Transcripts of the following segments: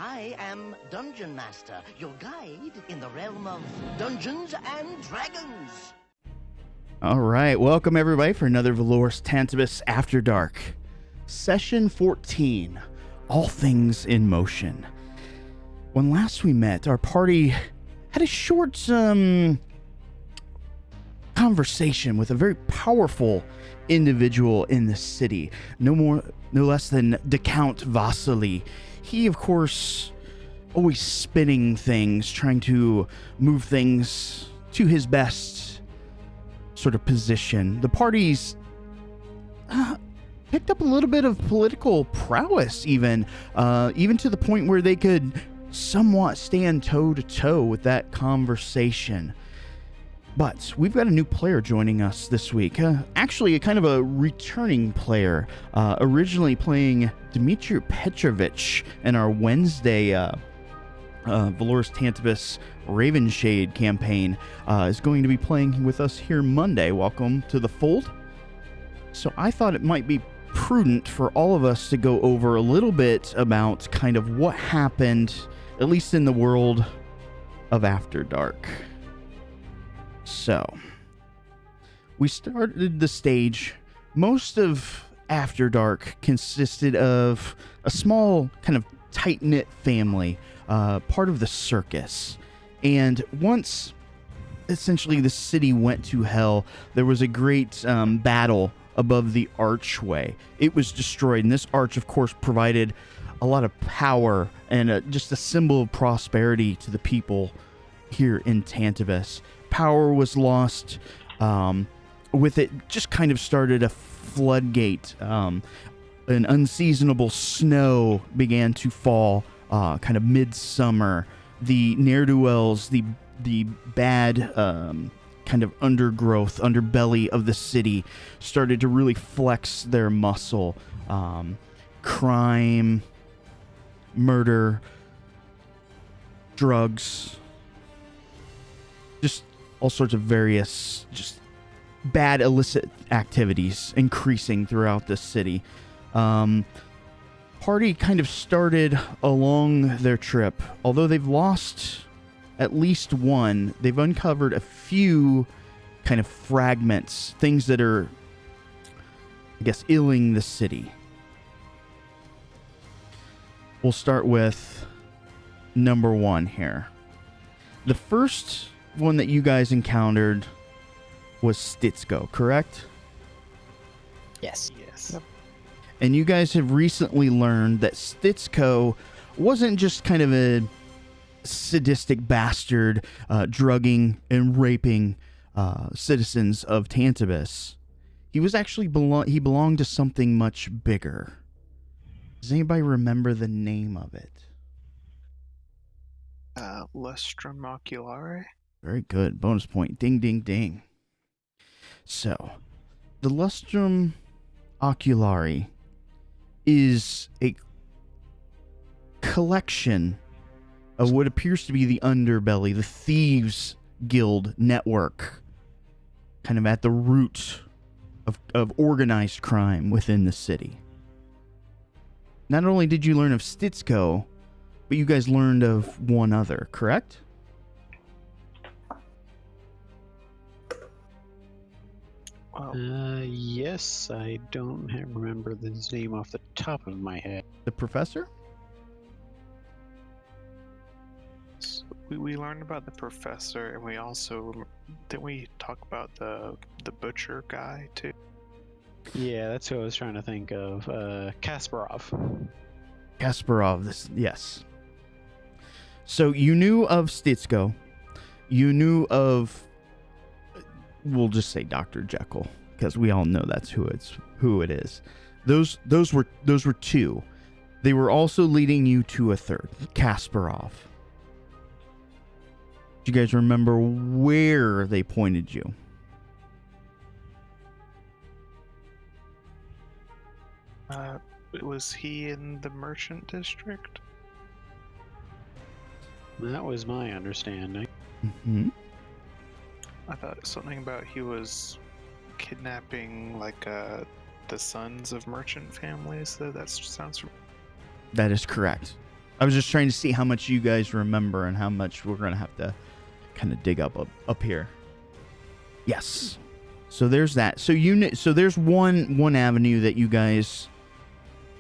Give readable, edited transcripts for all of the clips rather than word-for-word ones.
I am Dungeon Master, your guide in the realm of Dungeons and Dragons. All right, welcome everybody for another Valoris Tantibus Afterdark. Session 14, All Things in Motion. When last we met, our party had a short conversation with a very powerful individual in the city. No less than Count Vasily. He, of course, always spinning things, trying to move things to his best sort of position. The party's picked up a little bit of political prowess, even to the point where they could somewhat stand toe-to-toe with that conversation. But we've got a new player joining us this week. Actually, a kind of a returning player. Originally playing Dmitry Petrovich in our Wednesday Valoris Tantibus Ravenshade campaign. Is going to be playing with us here Monday. Welcome to the fold. So I thought it might be prudent for all of us to go over a little bit about kind of what happened, at least in the world of Afterdark. So, we started the stage. Most of Afterdark consisted of a small, kind of tight-knit family, part of the circus. And once, essentially, the city went to hell, there was a great battle above the archway. It was destroyed, and this arch, of course, provided a lot of power and just a symbol of prosperity to the people here in Tantibus. Power was lost. With it, just kind of started a floodgate. An unseasonable snow began to fall, kind of midsummer. The ne'er-do-wells, the bad kind of underbelly of the city started to really flex their muscle. Crime, murder, drugs, just all sorts of various just bad illicit activities increasing throughout the city. Party kind of started along their trip. Although they've lost at least one, they've uncovered a few kind of fragments, things that are, I guess, illing the city. We'll start with number one here. The first one that you guys encountered was Stitsko, correct? Yes. Yep. And you guys have recently learned that Stitsko wasn't just kind of a sadistic bastard drugging and raping citizens of Tantibus. He was actually he belonged to something much bigger. Does anybody remember the name of it? Lustrum Oculare. Very good. Bonus point. Ding, ding, ding. So, the Lustrum Oculare is a collection of what appears to be the underbelly, the Thieves Guild network, kind of at the root of organized crime within the city. Not only did you learn of Stitsko, but you guys learned of one other, correct? Yes, I don't remember his name off the top of my head. The professor? So we learned about the professor, and we also didn't we talk about the butcher guy too? Yeah, that's who I was trying to think of. Kasparov. Kasparov, yes. So you knew of Stitsko. You knew of, we'll just say Dr. Jekyll, because we all know that's who it is. Those were two. They were also leading you to a third, Kasparov. Do you guys remember where they pointed you? Was he in the merchant district? That was my understanding. Mm-hmm. I thought something about he was kidnapping the sons of merchant families. That sounds. That is correct. I was just trying to see how much you guys remember and how much we're gonna have to kind of dig up here. Yes. So there's that. So so there's one avenue that you guys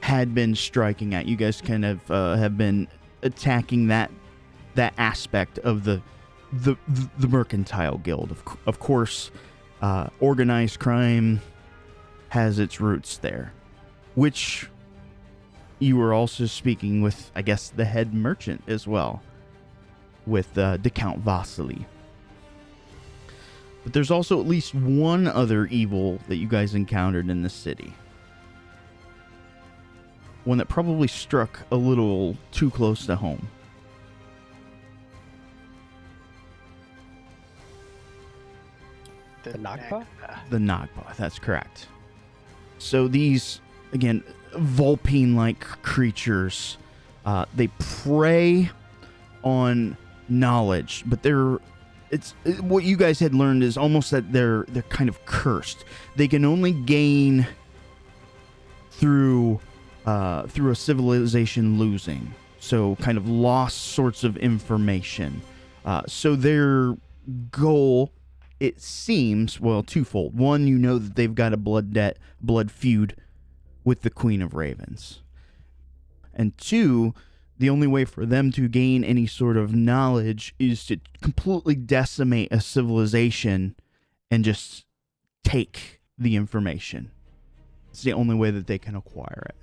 had been striking at. You guys kind of have been attacking that aspect of the mercantile guild. Of course, organized crime has its roots there, which you were also speaking with, I guess, the head merchant as well, with Count Vasily. But there's also at least one other evil that you guys encountered in the city. One that probably struck a little too close to home. The Nagpa? The Nagpa, that's correct. So these, again, Vulpine-like creatures, they prey on knowledge, but what you guys had learned is almost that they're kind of cursed. They can only gain through a civilization losing, so kind of lost sorts of information. So their goal, it seems, well, twofold. One, you know that they've got a blood feud with the Queen of Ravens. And two, the only way for them to gain any sort of knowledge is to completely decimate a civilization and just take the information. It's the only way that they can acquire it.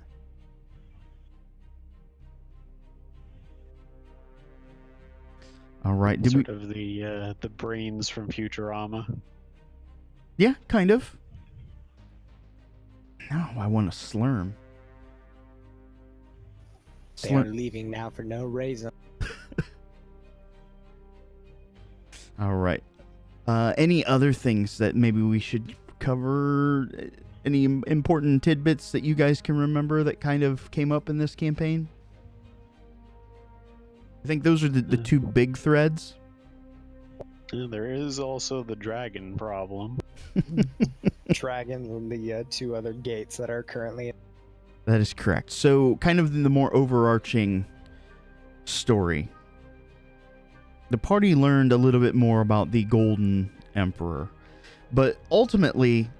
All right. Sort of the brains from Futurama. Yeah, kind of. Now I want a slurm. They are leaving now for no reason. All right. Any other things that maybe we should cover? Any important tidbits that you guys can remember that kind of came up in this campaign? I think those are the two big threads. There is also the dragon problem. Dragon and the two other gates that are currently... That is correct. So, kind of the more overarching story. The party learned a little bit more about the Golden Emperor. But ultimately,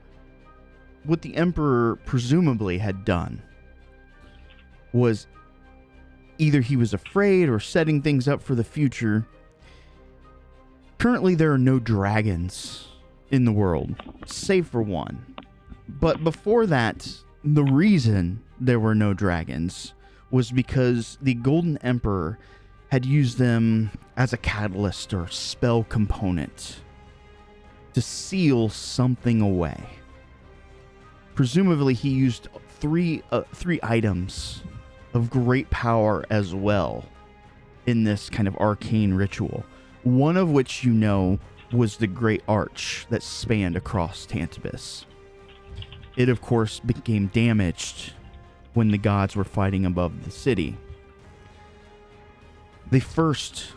what the Emperor presumably had done was either he was afraid or setting things up for the future. Currently, there are no dragons in the world, save for one. But before that, the reason there were no dragons was because the Golden Emperor had used them as a catalyst or spell component to seal something away. Presumably, he used three items of great power as well in this kind of arcane ritual. One of which you know was the Great Arch that spanned across Tantibus. It, of course, became damaged when the gods were fighting above the city. The first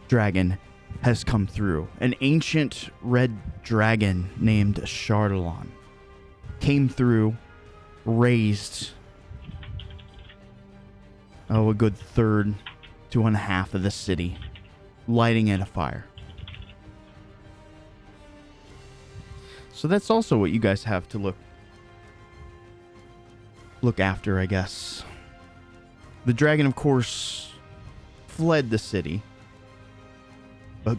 dragon has come through. An ancient red dragon named Chardalon came through, raised a good third to 1/2 of the city, lighting it afire. So that's also what you guys have to look after, I guess. The dragon, of course, fled the city, but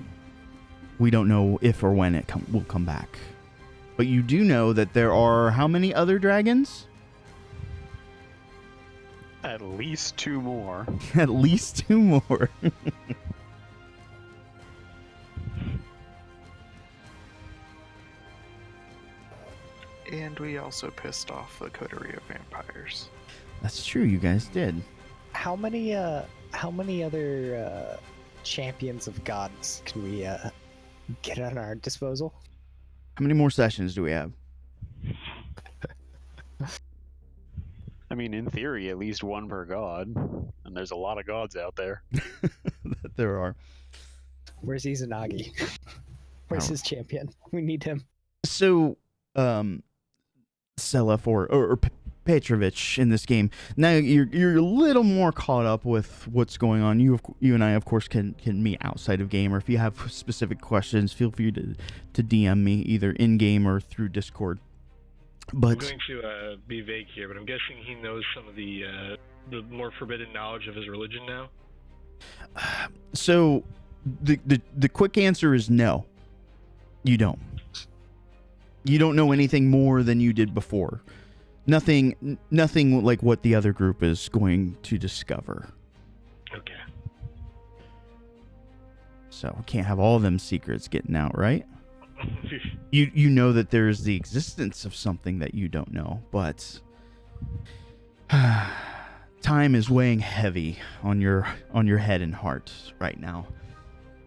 we don't know if or when it will come back. But you do know that there are how many other dragons? At least 2 more. At least 2 more. And we also pissed off the coterie of vampires. That's true, you guys did. How many other champions of gods can we get at our disposal? How many more sessions do we have? I mean, in theory, at least 1 per god. And there's a lot of gods out there. That there are. Where's Izanagi? Where's his champion? We need him. So, Selef or Petrovich in this game. Now you're a little more caught up with what's going on. You and I, of course, can meet outside of game, or if you have specific questions, feel free to DM me either in game or through Discord. But I'm going to be vague here, but I'm guessing he knows some of the more forbidden knowledge of his religion now. So the quick answer is no. You don't. You don't know anything more than you did before. Nothing like what the other group is going to discover. Okay. So we can't have all them secrets getting out, right? You know that there's the existence of something that you don't know, but time is weighing heavy on your head and heart right now.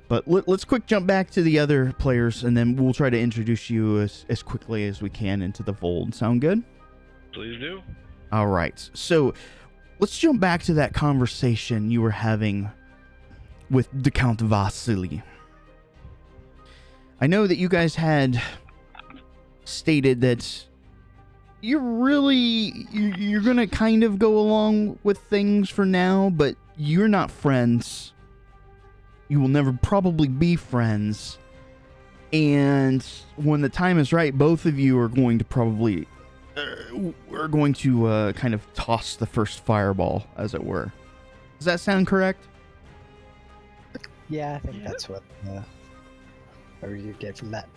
But let's quick jump back to the other players, and then we'll try to introduce you as quickly as we can into the fold. Sound good? Please do. All right. So let's jump back to that conversation you were having with the Count Vasily. I know that you guys had stated that you're going to kind of go along with things for now, but you're not friends. You will never probably be friends. And when the time is right, both of you are going to probably kind of toss the first fireball, as it were. Does that sound correct? Yeah, I think that's what you get from that.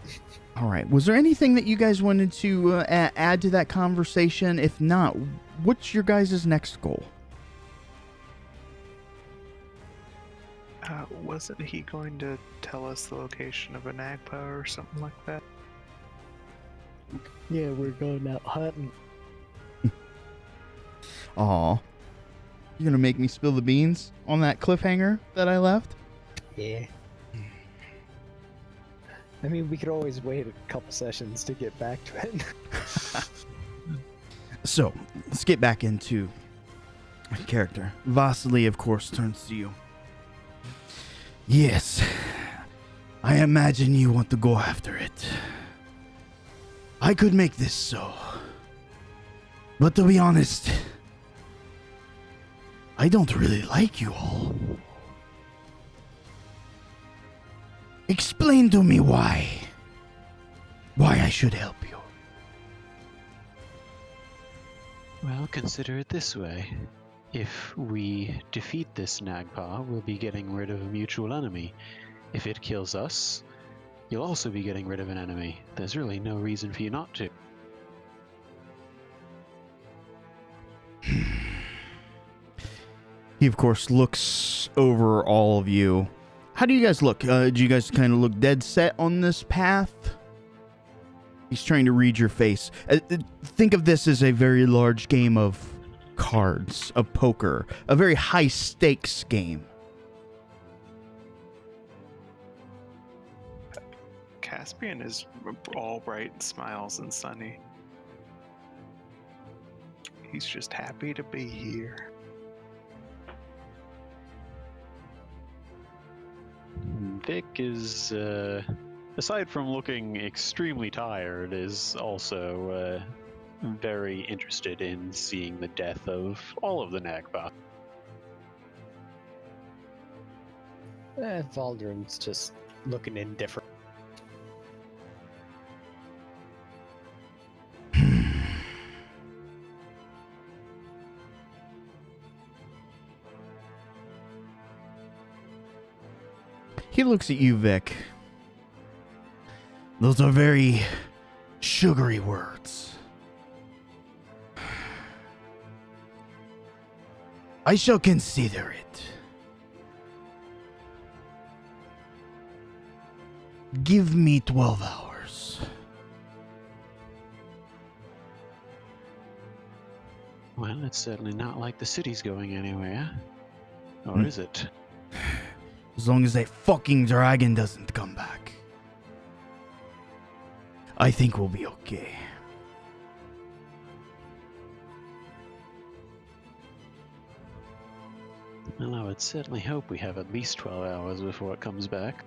All right. Was there anything that you guys wanted to add to that conversation? If not, what's your guys' next goal? Wasn't he going to tell us the location of a Nagpa or something like that? Yeah, we're going out hunting. Aw. You gonna make me spill the beans on that cliffhanger that I left? Yeah. I mean, we could always wait a couple sessions to get back to it. So, let's get back into my character. Vasily, of course, turns to you. Yes, I imagine you want to go after it. I could make this so. But to be honest, I don't really like you all. Explain to me why. Why I should help you. Well, consider it this way. If we defeat this Nagpa, we'll be getting rid of a mutual enemy. If it kills us, you'll also be getting rid of an enemy. There's really no reason for you not to. He, of course, looks over all of you. How do you guys look? Do you guys kind of look dead set on this path? He's trying to read your face. Think of this as a very large game of cards, of poker. A very high-stakes game. Caspian is all bright smiles and sunny. He's just happy to be here. Vic is, aside from looking extremely tired, is also very interested in seeing the death of all of the Nagpa. Valdrin's just looking indifferent. He looks at you, Vic. Those are very sugary words. I shall consider it. Give me 12 hours. Well, it's certainly not like the city's going anywhere. Or is it? As long as that fucking dragon doesn't come back, I think we'll be okay. Well, I would certainly hope we have at least 12 hours before it comes back.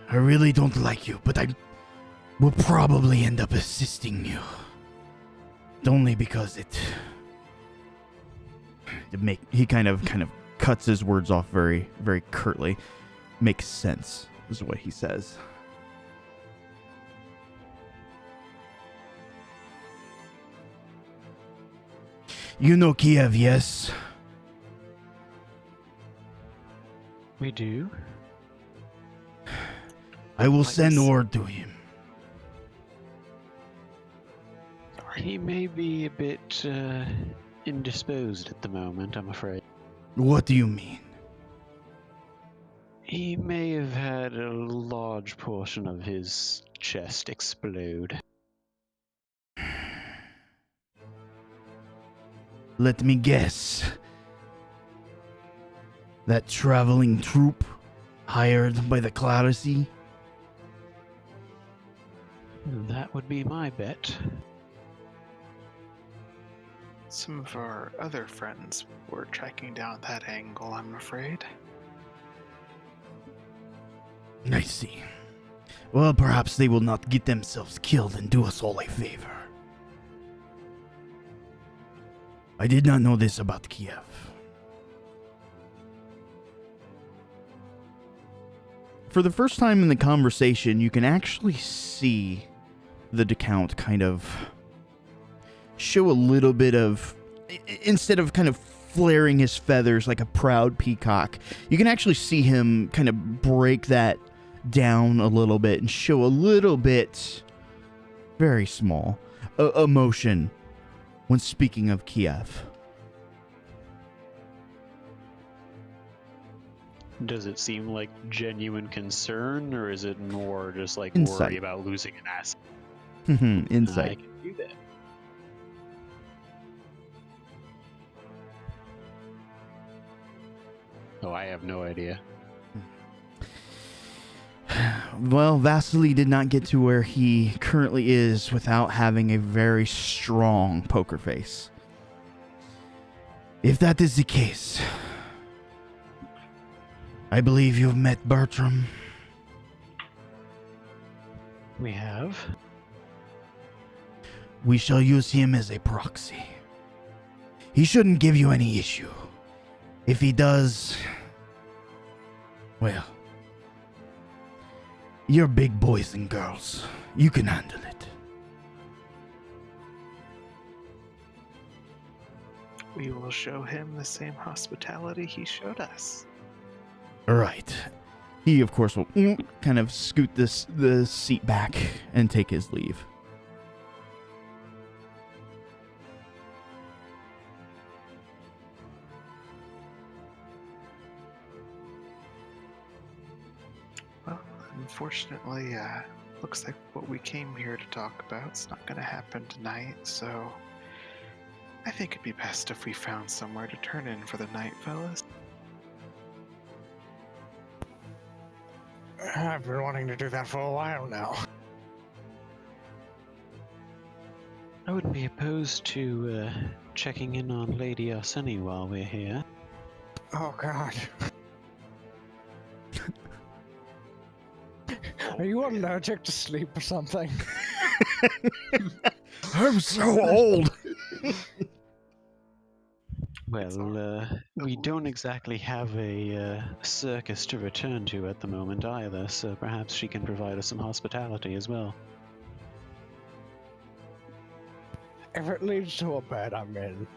I really don't like you, but I will probably end up assisting you. Only because he kind of cuts his words off very, very curtly. Makes sense, is what he says. You know Kiev, yes? We do. I will send word to him. He may be a bit indisposed at the moment, I'm afraid. What do you mean? He may have had a large portion of his chest explode. Let me guess. That traveling troupe hired by the Claricy? That would be my bet. Some of our other friends were tracking down that angle, I'm afraid. I see. Well, perhaps they will not get themselves killed and do us all a favor. I did not know this about Kiev. For the first time in the conversation, you can actually see the Viscount kind of show a little bit of, instead of kind of flaring his feathers like a proud peacock, you can actually see him kind of break that down a little bit and show a little bit, very small, emotion when speaking of Kiev. Does it seem like genuine concern, or is it more just like Insight. worry about losing an asset? Insight. I can do that. Oh, I have no idea. Well, Vasily did not get to where he currently is without having a very strong poker face. If that is the case, I believe you've met Bertram. We have. We shall use him as a proxy. He shouldn't give you any issue. If he does, well, you're big boys and girls. You can handle it. We will show him the same hospitality he showed us. All right. He, of course, will kind of scoot the seat back and take his leave. Well, unfortunately, looks like what we came here to talk about is not going to happen tonight, so I think it'd be best if we found somewhere to turn in for the night, fellas. I've been wanting to do that for a while now. I wouldn't be opposed to checking in on Lady Arseni while we're here. Oh God. Are you allergic to sleep or something? I'm so old. Well, we don't exactly have a circus to return to at the moment either, so perhaps she can provide us some hospitality as well. If it leads to a bed, I'm in.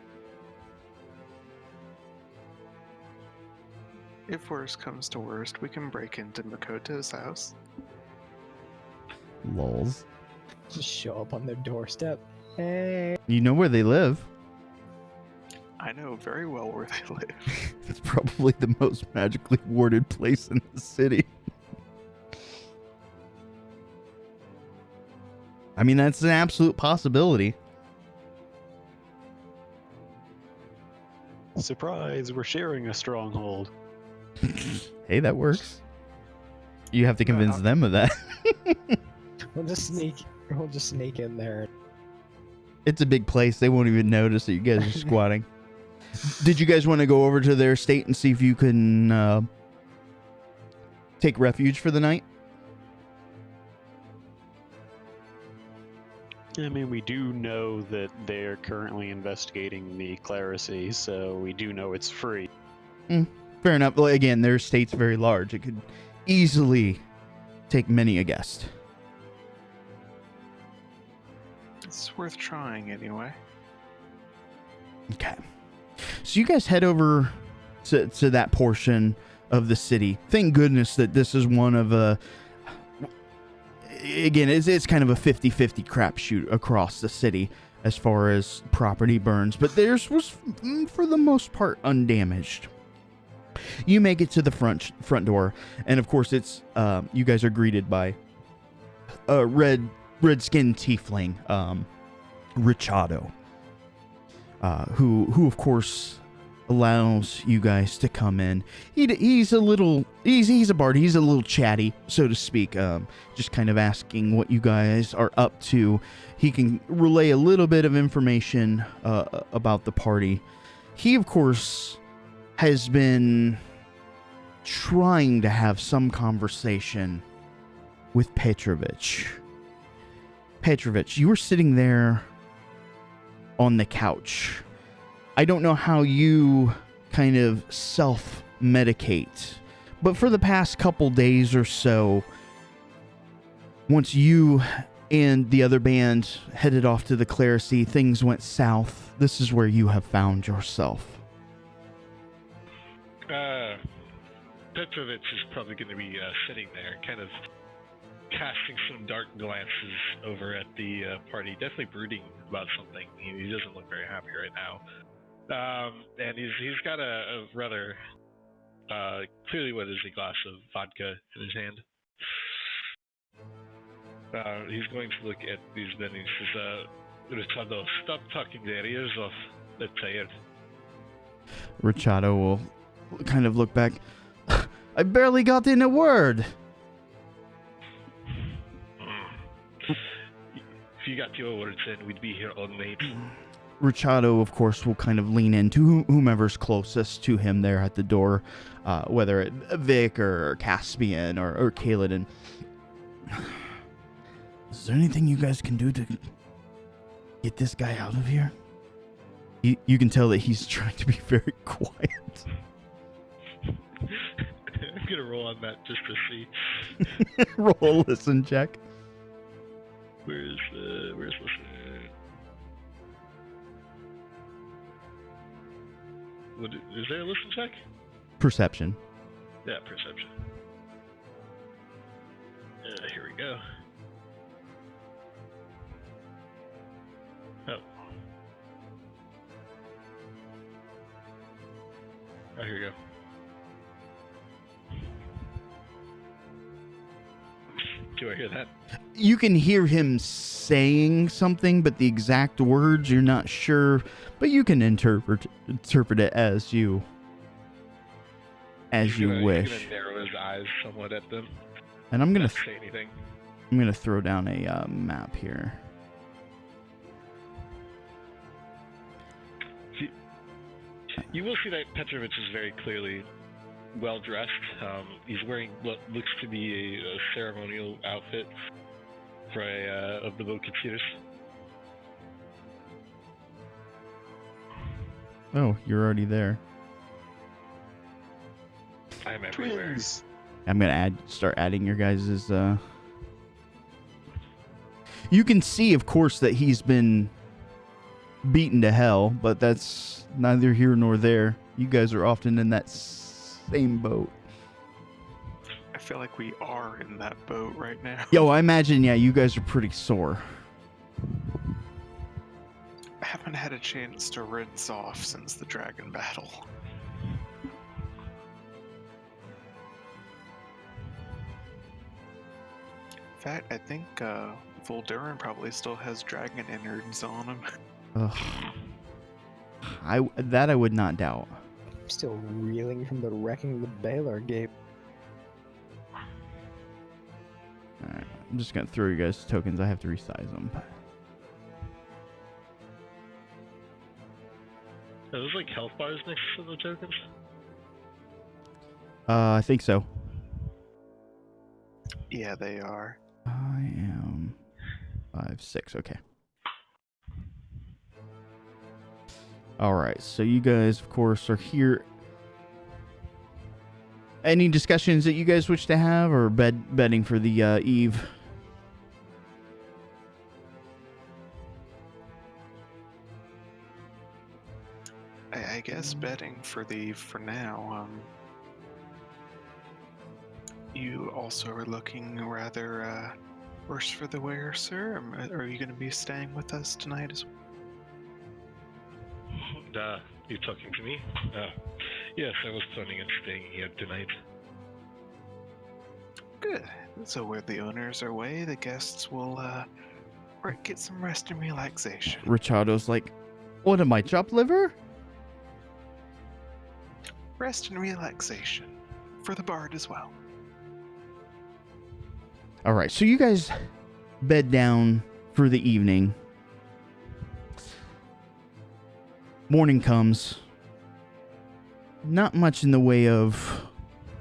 If worst comes to worst, we can break into Makoto's house. Lols. Just show up on their doorstep. Hey. You know where they live. I know very well where they live. It's probably the most magically warded place in the city. I mean, that's an absolute possibility. Surprise, we're sharing a stronghold. Hey, that works. You have to convince them of that. We'll just sneak in there. It's a big place. They won't even notice that you guys are squatting. Did you guys want to go over to their estate and see if you can take refuge for the night? I mean, we do know that they're currently investigating the clerisy, so we do know it's free. Fair enough. Well, again, their estate's very large. It could easily take many a guest. It's worth trying anyway. Okay. So you guys head over to that portion of the city. Thank goodness that this is one of again, it's kind of a 50-50 crapshoot across the city as far as property burns, but theirs was, for the most part, undamaged. You make it to the front door, and of course, it's you guys are greeted by a red-skinned tiefling, Richado, who of course allows you guys to come in. He's a bard. He's a little chatty, so to speak. Just kind of asking what you guys are up to. He can relay a little bit of information about the party. He, of course, has been trying to have some conversation with Petrovich. Petrovich, you were sitting there on the couch. I don't know how you kind of self-medicate, but for the past couple days or so, once you and the other band headed off to the clerisy, things went south. This is where you have found yourself. Petrovich is probably going to be sitting there, kind of casting some dark glances over at the party, definitely brooding about something. He doesn't look very happy right now. And he's got a rather clearly what is a glass of vodka in his hand. He's going to look at these men. He says, Richardo, stop talking their ears off. They're tired. Richardo will kind of look back. I barely got in a word. If you got your words in, we'd be here all night. Richardo, of course, will kind of lean into whomever's closest to him there at the door, whether it Vic or Caspian or Kaladin. Is there anything you guys can do to get this guy out of here? You can tell that he's trying to be very quiet. I'm gonna roll on that just to see. Roll a listen check. Where's listen? Is there a listen check? Perception. Yeah, perception. Here we go. Oh, here we go. Do I hear that? You can hear him saying something, but the exact words you're not sure. But you can interpret it as you wish. He's gonna narrow his eyes somewhat at them. And I'm gonna Not say anything. I'm gonna throw down a map here. You will see that Petrovich is very clearly well dressed. He's wearing what looks to be a ceremonial outfit for of the Bokachirs. Oh, you're already there. I'm everywhere. Twins. I'm gonna start adding your guys's. You can see, of course, that he's been beaten to hell, but that's neither here nor there. You guys are often in that same boat. I feel like we are in that boat right now. Yo, I imagine, yeah, you guys are pretty sore. I haven't had a chance to rinse off since the dragon battle. In fact, I think Voldurin probably still has dragon innards on him. Ugh. I would not doubt. I'm still reeling from the wrecking the Baylor gave. Alright, I'm just gonna throw you guys tokens. I have to resize them. Are those like health bars next to the tokens? I think so. Yeah, they are. I am 5, 6. Okay. All right, so you guys, of course, are here. Any discussions that you guys wish to have, or bedding for the eve? I guess betting for now. You also are looking rather worse for the wear, sir. Are you going to be staying with us tonight as well? You talking to me? Yes, I was planning on staying here tonight. Good. So where the owners are away, the guests will get some rest and relaxation. Ricardo's like, what am I, chopped liver? Rest and relaxation for the bard as well. All right, so you guys bed down for the evening. Morning comes. Not much in the way of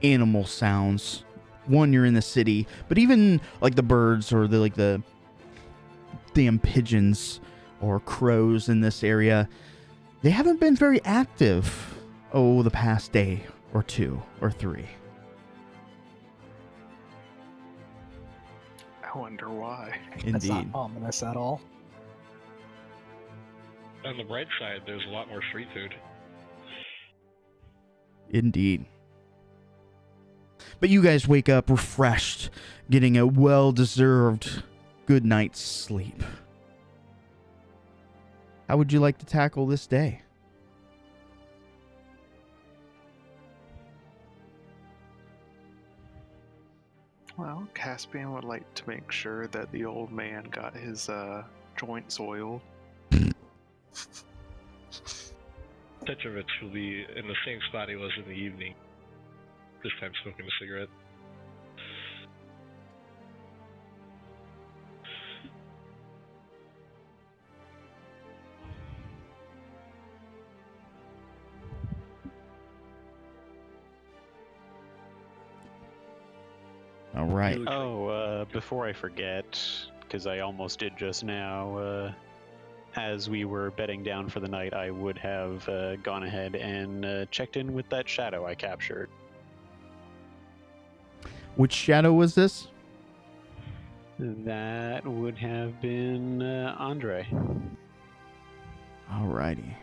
animal sounds. One, you're in the city, but even like the birds or the damn pigeons or crows in this area, they haven't been very active the past day or two or three. I wonder why. That's not Indeed. ominous at all. On the bright side, there's a lot more street food. Indeed. But you guys wake up refreshed, getting a well-deserved good night's sleep. How would you like to tackle this day? Well, Caspian would like to make sure that the old man got his joints oiled. Petrovich will be in the same spot he was in the evening. This time smoking a cigarette. All right. Oh, before I forget, because I almost did just now, as we were bedding down for the night, I would have gone ahead and checked in with that shadow I captured. Which shadow was this? That would have been Andre. Alrighty.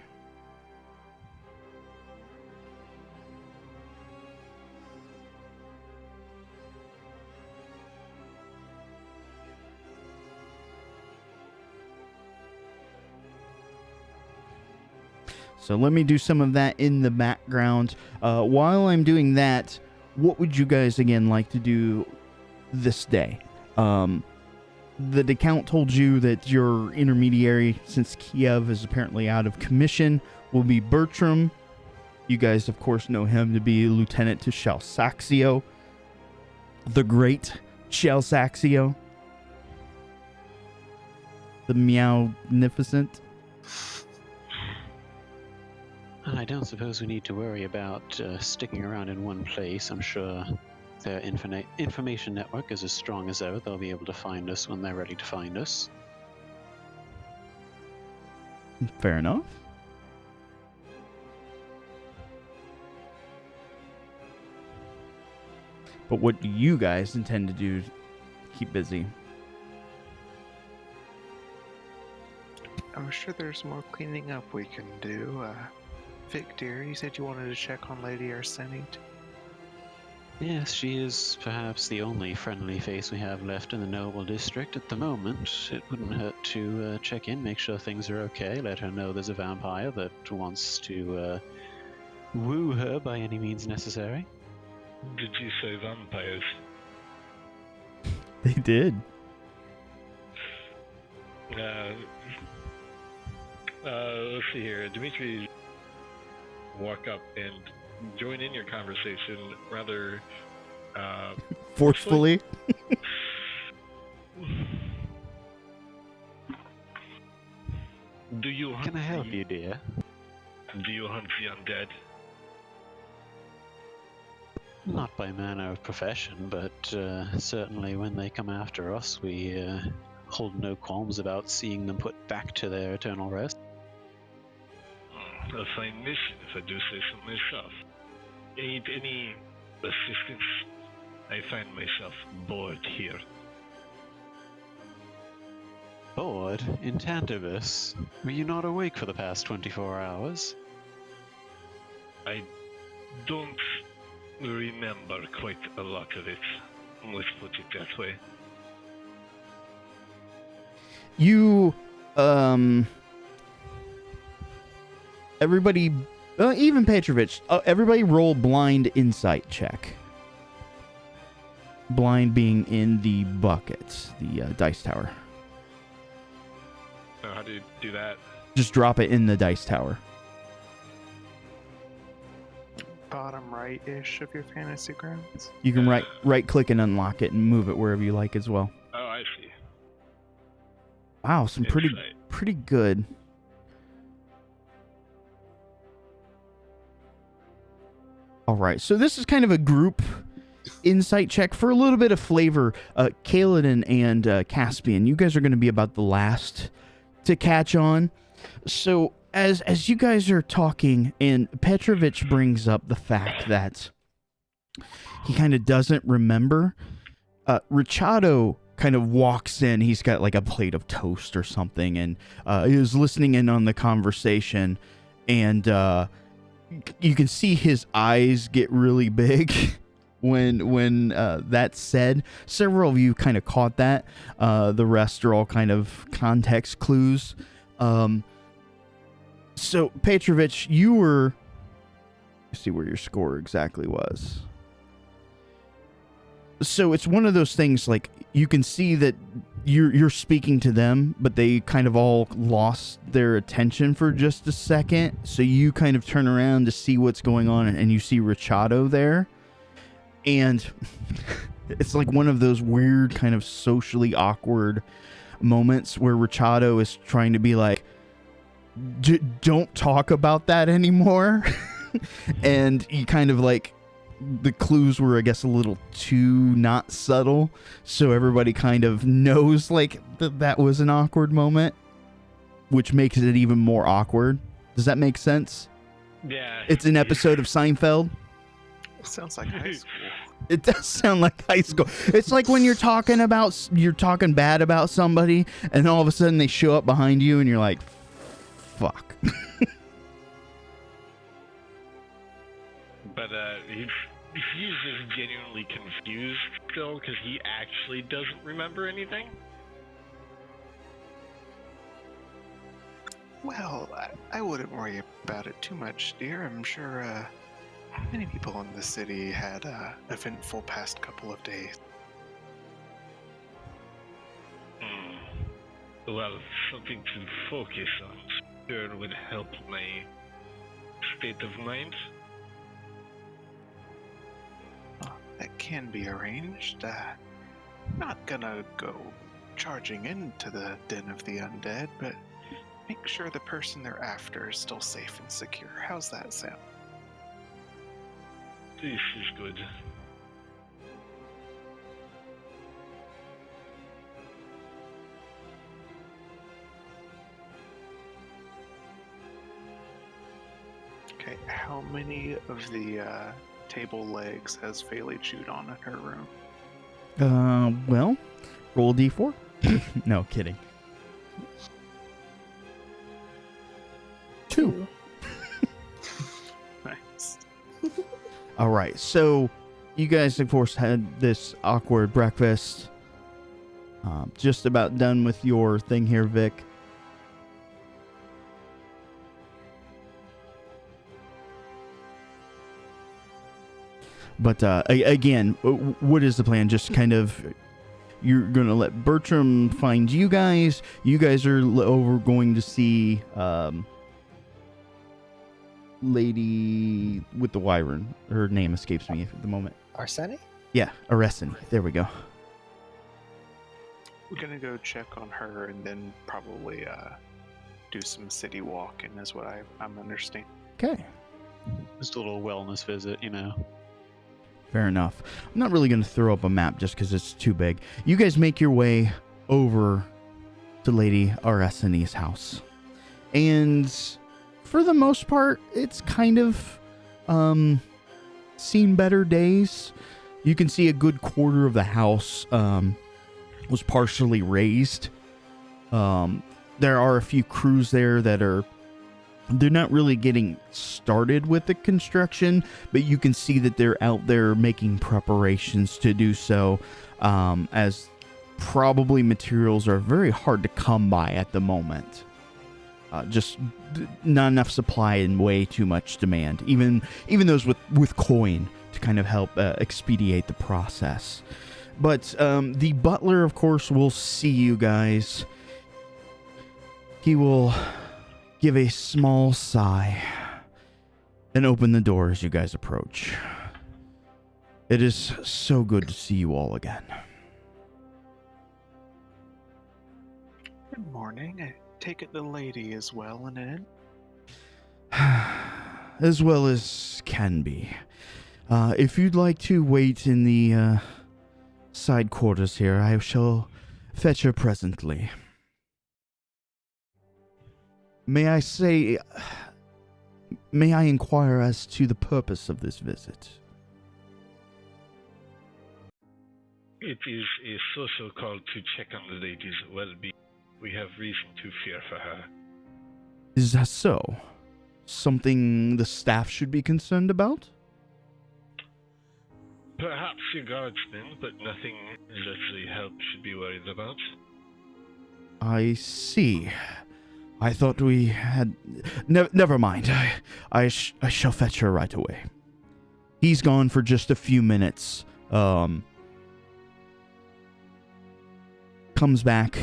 So let me do some of that in the background. While I'm doing that, what would you guys again like to do this day? The Count told you that your intermediary, since Kiev is apparently out of commission, will be Bertram. You guys, of course, know him to be Lieutenant to Shalsaxio, the great Shalsaxio, the Meownificent. I don't suppose we need to worry about sticking around in one place. I'm sure their information network is as strong as ever. They'll be able to find us when they're ready to find us. Fair enough. But what do you guys intend to do to keep busy? I'm sure there's more cleaning up we can do. Vic, dear, you said you wanted to check on Lady Arsenite. Yes, she is perhaps the only friendly face we have left in the noble district at the moment. It wouldn't hurt to check in, make sure things are okay, let her know there's a vampire that wants to woo her by any means necessary. Did you say vampires? They did. Let's see here. Dimitri walk up and join in your conversation rather Forcefully. Do you hunt Can I help you, dear? Do you hunt the undead? Not by manner of profession, but certainly when they come after us, we hold no qualms about seeing them put back to their eternal rest. A fine mission, if I do say so myself. Need any assistance? I find myself bored here. Bored? In Tantibus? Were you not awake for the past 24 hours? I don't remember quite a lot of it. Let's put it that way. You, everybody, even Petrovich, everybody roll blind insight check. Blind being in the bucket, the dice tower. So how do you do that? Just drop it in the dice tower. Bottom right-ish of your fantasy grounds. You can right click and unlock it and move it wherever you like as well. Oh, I see. Wow, some Insight. pretty good. All right, so this is kind of a group insight check for a little bit of flavor. Kaladin and Caspian, you guys are going to be about the last to catch on. So as you guys are talking, and Petrovich brings up the fact that he kind of doesn't remember, Richado kind of walks in. He's got like a plate of toast or something, and he was listening in on the conversation, and you can see his eyes get really big when that's said. Several of you kind of caught that. The rest are all kind of context clues. So Petrovich, you were, let's see where your score exactly was. So it's one of those things, like, you can see that you're speaking to them, but they kind of all lost their attention for just a second. So you kind of turn around to see what's going on, and you see Richado there. And it's like one of those weird kind of socially awkward moments where Richado is trying to be like, don't talk about that anymore. And you kind of like, the clues were, I guess, a little too not subtle, so everybody kind of knows like that was an awkward moment, which makes it even more awkward. Does that make sense? Yeah. It's an episode of Seinfeld. Sounds like high school. It does sound like high school. It's like when you're talking bad about somebody, and all of a sudden they show up behind you, and you're like, fuck. But he's just genuinely confused still because he actually doesn't remember anything. Well, I wouldn't worry about it too much, dear. I'm sure many people in the city had eventful past couple of days. Well, something to focus on sure would help my state of mind. That can be arranged. Not gonna go charging into the den of the undead, but make sure the person they're after is still safe and secure. How's that sound? This is good. Okay, how many of the table legs has Faylee chewed on in her room? Well, roll a d4. No, kidding. 2. Nice. All right, so you guys, of course, had this awkward breakfast. Just about done with your thing here, Vic. But again, what is the plan? Just kind of, you're going to let Bertram find you guys. You guys are over going to see lady with the wyvern. Her name escapes me at the moment. Arsene? Yeah, Aresini. There we go. We're gonna go check on her and then probably do some city walking is what I'm understanding. Okay. Just a little wellness visit, you know. Fair enough. I'm not really going to throw up a map just because it's too big. You guys make your way over to Lady Aresini's house. And for the most part, it's kind of seen better days. You can see a good quarter of the house was partially raised. There are a few crews there that they're not really getting started with the construction, but you can see that they're out there making preparations to do so, as probably materials are very hard to come by at the moment. Just not enough supply and way too much demand. Even those with coin to kind of help expedite the process. But the butler, of course, will see you guys. He will give a small sigh and open the door as you guys approach. It is so good to see you all again. Good morning. I take it the lady is well and in? As well as can be. If you'd like to wait in the side quarters here, I shall fetch her presently. May I inquire as to the purpose of this visit? It is a social call to check on the lady's well-being. We have reason to fear for her. Is that so? Something the staff should be concerned about? Perhaps your guardsmen, but nothing literally help should be worried about. I see. I thought we had... never mind. I shall fetch her right away. He's gone for just a few minutes. Comes back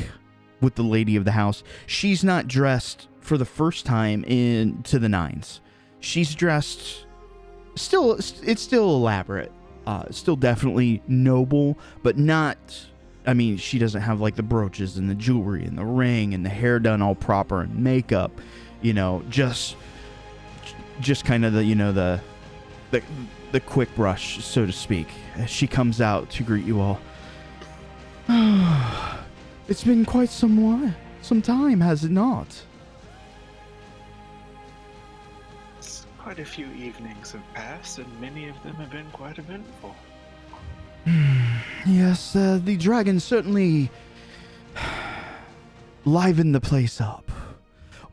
with the lady of the house. She's not dressed for the first time into the nines. She's dressed... it's still elaborate. Still definitely noble, but not... I mean, she doesn't have like the brooches and the jewelry and the ring and the hair done all proper and makeup, just kind of the quick brush, so to speak, as she comes out to greet you all. It's been quite some time, has it not? Quite a few evenings have passed, and many of them have been quite eventful. Yes, the dragon certainly livened the place up.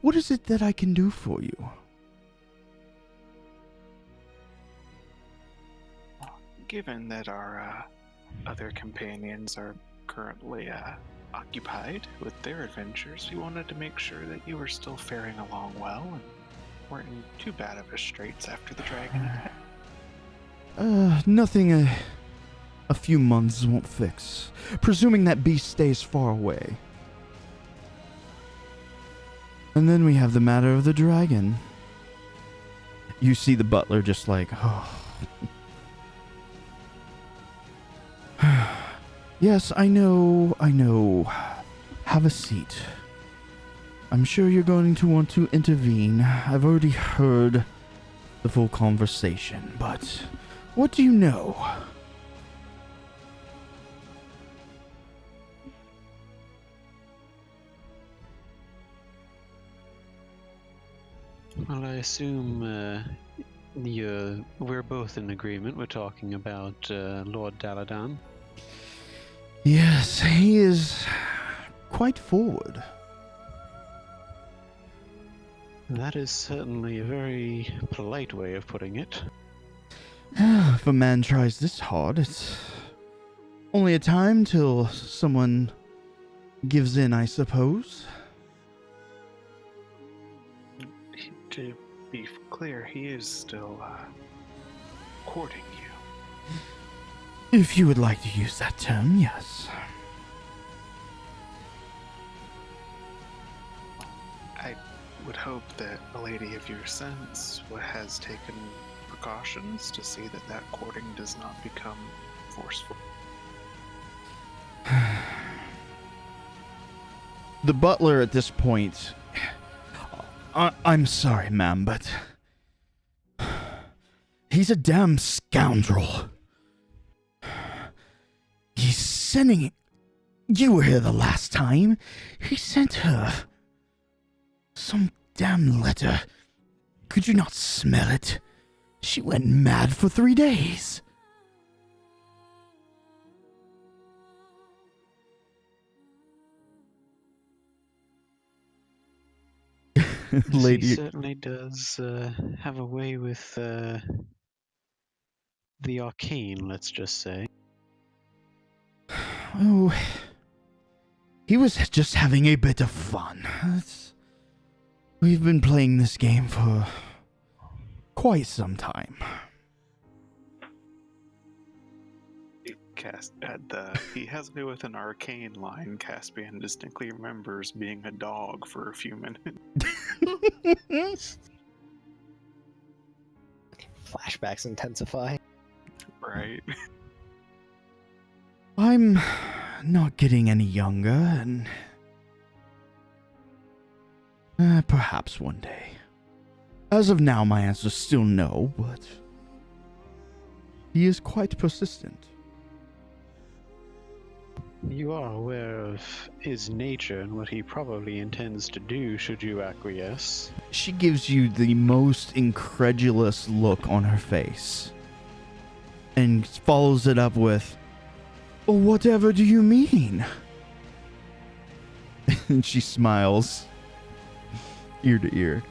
What is it that I can do for you? Given that our other companions are currently occupied with their adventures, we wanted to make sure that you were still faring along well and weren't in too bad of a straits after the dragon attack. Nothing a few months won't fix, presuming that beast stays far away. And then we have the matter of the dragon. You see the butler just like, oh. Yes, I know. Have a seat. I'm sure you're going to want to intervene. I've already heard the full conversation, but what do you know? Well, I assume we're both in agreement. We're talking about Lord Daladan. Yes, he is quite forward. That is certainly a very polite way of putting it. If a man tries this hard, it's only a time till someone gives in, I suppose. To be clear, he is still courting you. If you would like to use that term, yes. I would hope that a lady of your sense has taken precautions to see that courting does not become forceful. The butler at this point... I'm sorry, ma'am, but... he's a damn scoundrel. He's sending... You were here the last time. He sent her... some damn letter Could you not smell it? She went mad for 3 days. Lady, He certainly does have a way with the arcane, let's just say. oh, he was just having a bit of fun. We've been playing this game for quite some time. He has me with an arcane line. Caspian distinctly remembers being a dog for a few minutes. Flashbacks intensify. Right. I'm not getting any younger, and perhaps one day. As of now, my answer's still no, but he is quite persistent. You are aware of his nature and what he probably intends to do should you acquiesce. She gives you the most incredulous look on her face and follows it up with, "Whatever do you mean?" And she smiles ear to ear.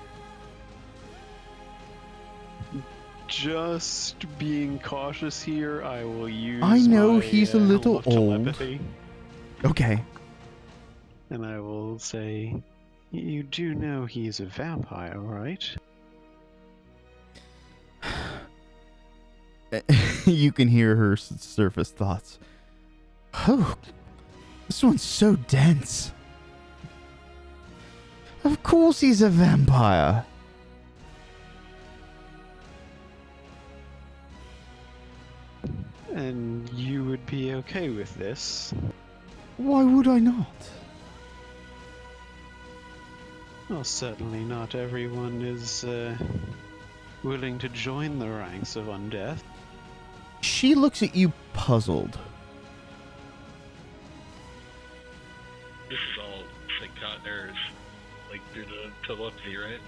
Just being cautious here, I will use I know my, he's a little look old. telepathy, Okay. and I will say, you do know he's a vampire, right? You can hear her surface thoughts. Oh, this one's so dense. Of course he's a vampire. And you would be okay with this? Why would I not? Well, certainly not everyone is willing to join the ranks of undeath. She looks at you puzzled. This is all errors, like through the telepathy, right?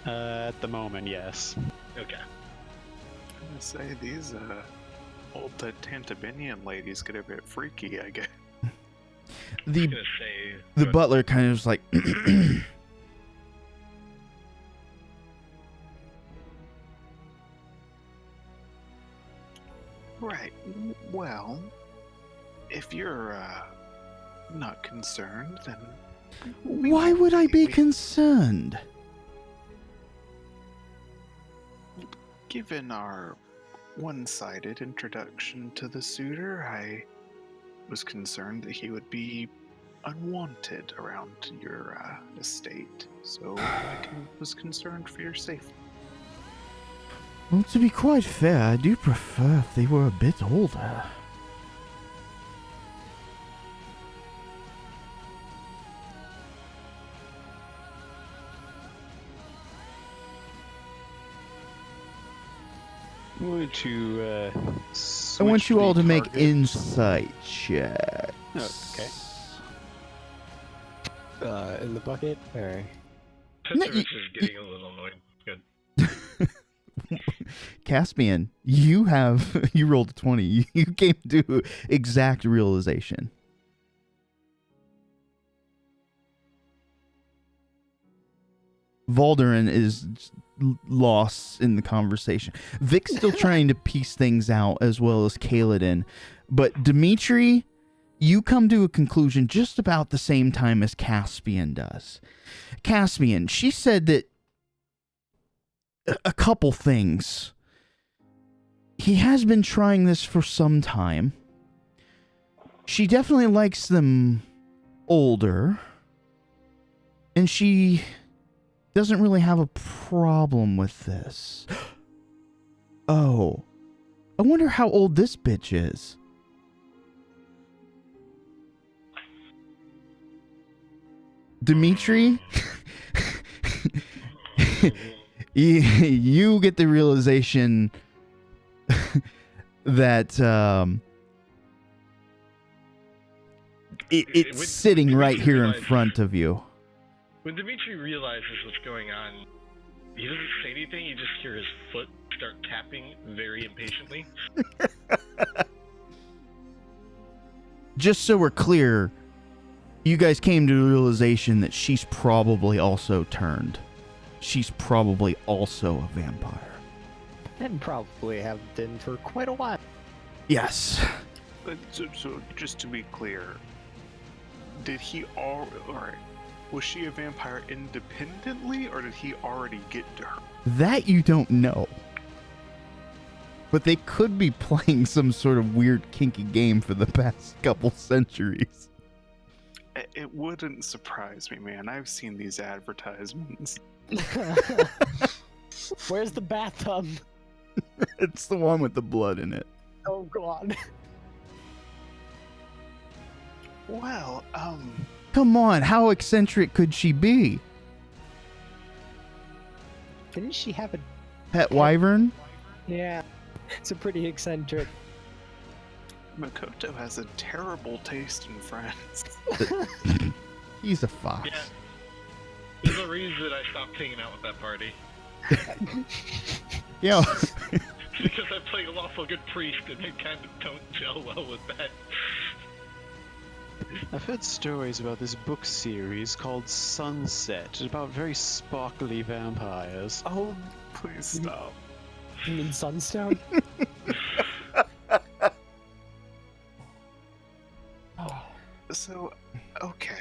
At the moment, yes. Okay. I'm gonna say these old Tantibinian ladies get a bit freaky, I guess. I The was gonna say the but butler kind of is like, Right. Well, if you're not concerned, then why would I be concerned? given our one-sided introduction to the suitor, I was concerned that he would be unwanted around your estate, so was concerned for your safety. Well, to be quite fair, I do prefer if they were a bit older. I'm going to I want switch you all the to make target. insight checks. Okay. In the bucket? Or... Petrovich is getting a little annoyed. Good. Caspian, you rolled a 20. You came to exact realization. Valderin is lost in the conversation. Vic's still trying to piece things out, as well as Kaladin. But Dimitri, you come to a conclusion just about the same time as Caspian does. Caspian, she said that a couple things. He has been trying this for some time. She definitely likes them older. And she doesn't really have a problem with this. Oh. I wonder how old this bitch is. Dimitri? You get the realization that it's sitting right here in front of you. When Dimitri realizes what's going on, he doesn't say anything. You just hear his foot start tapping very impatiently. Just so we're clear, you guys came to the realization that she's probably also turned. She's probably also a vampire. And probably have been for quite a while. Yes. So just to be clear, did he alright, was she a vampire independently, or did he already get to her? That you don't know. But they could be playing some sort of weird kinky game for the past couple centuries. It wouldn't surprise me, man. I've seen these advertisements. Where's the bathtub? It's the one with the blood in it. Oh god. Well, Come on, how eccentric could she be? Didn't she have a... Pet wyvern? Yeah. It's a pretty eccentric. Makoto has a terrible taste in friends. He's a fox. Yeah. There's a reason I stopped hanging out with that party. Yeah. Because I play a lawful good priest and they kind of don't gel well with that. I've heard stories about this book series called Sunset, about very sparkly vampires. Oh, please stop. You mean Sunstone? So, okay.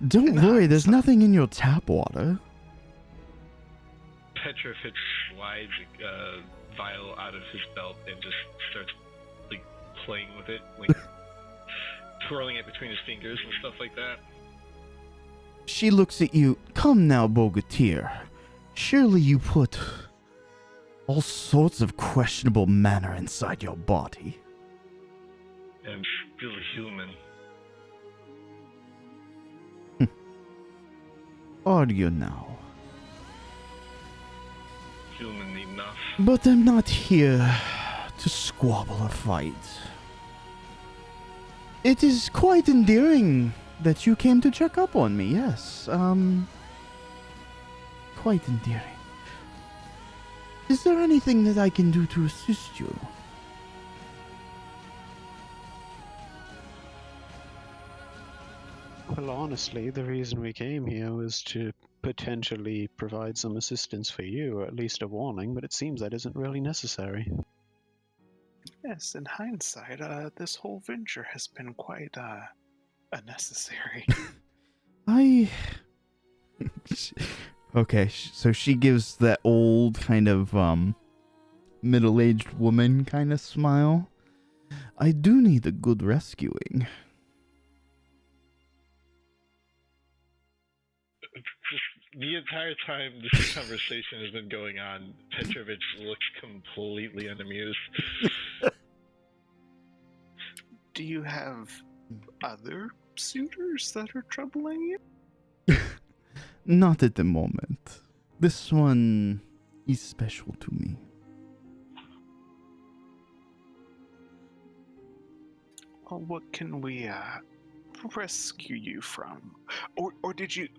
Don't worry, there's nothing in your tap water. Petrovich slides a vial out of his belt and just starts like playing with it, like twirling it between his fingers and stuff like that. She looks at you. Come now, Bogatir. Surely you put all sorts of questionable manner inside your body. I'm still human. Are you now? Human enough. But I'm not here to squabble or fight. It is quite endearing that you came to check up on me, yes. Quite endearing. Is there anything that I can do to assist you? Well, honestly, the reason we came here was to potentially provide some assistance for you, or at least a warning, but it seems that isn't really necessary. Yes, in hindsight, this whole venture has been quite, unnecessary. Okay, so she gives that old kind of, middle-aged woman kind of smile. I do need a good rescuing. The entire time this conversation has been going on, Petrovich looks completely unamused. Do you have other suitors that are troubling you? Not at the moment. This one is special to me. Well, what can we, rescue you from? Or did you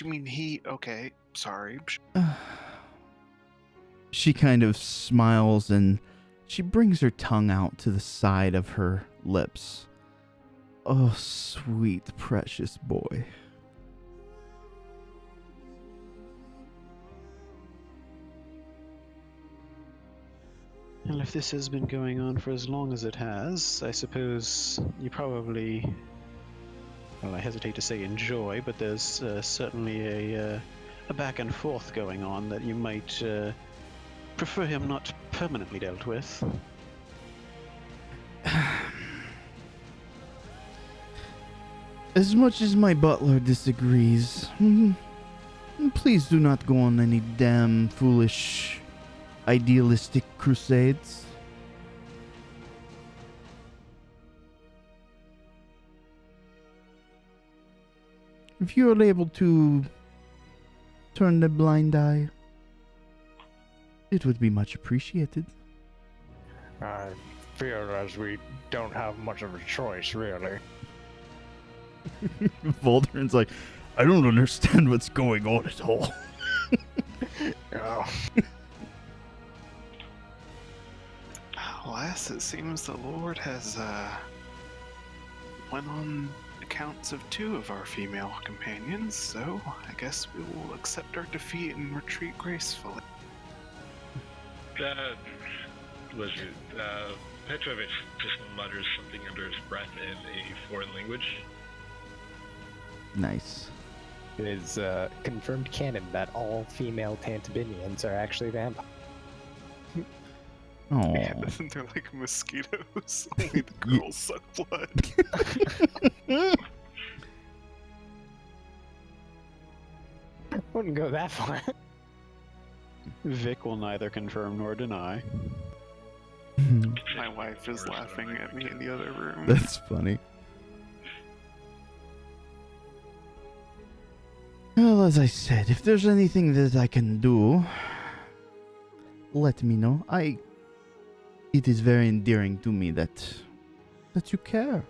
mean he? Okay, sorry. She kind of smiles and she brings her tongue out to the side of her lips. Oh, sweet, precious boy. Well, if this has been going on for as long as it has, I suppose you probably, well, I hesitate to say enjoy, but there's certainly a back and forth going on that you might prefer him not permanently dealt with. As much as my butler disagrees, please do not go on any damn foolish, idealistic crusades. If you are able to turn the blind eye, it would be much appreciated. I feel as we don't have much of a choice, really. Volderin's like, I don't understand what's going on at all. Oh. Alas, it seems the Lord has went on accounts of 2 of our female companions, so I guess we will accept our defeat and retreat gracefully. Was it? Petrovich just mutters something under his breath in a foreign language. Nice. It is confirmed canon that all female Tantibinians are actually vampires. Oh. Yeah, isn't there like mosquitoes? Only the girls suck blood. Wouldn't go that far. Vic will neither confirm nor deny. My wife is laughing at me in the other room. That's funny. Well, as I said, if there's anything that I can do, let me know. It is very endearing to me that you care.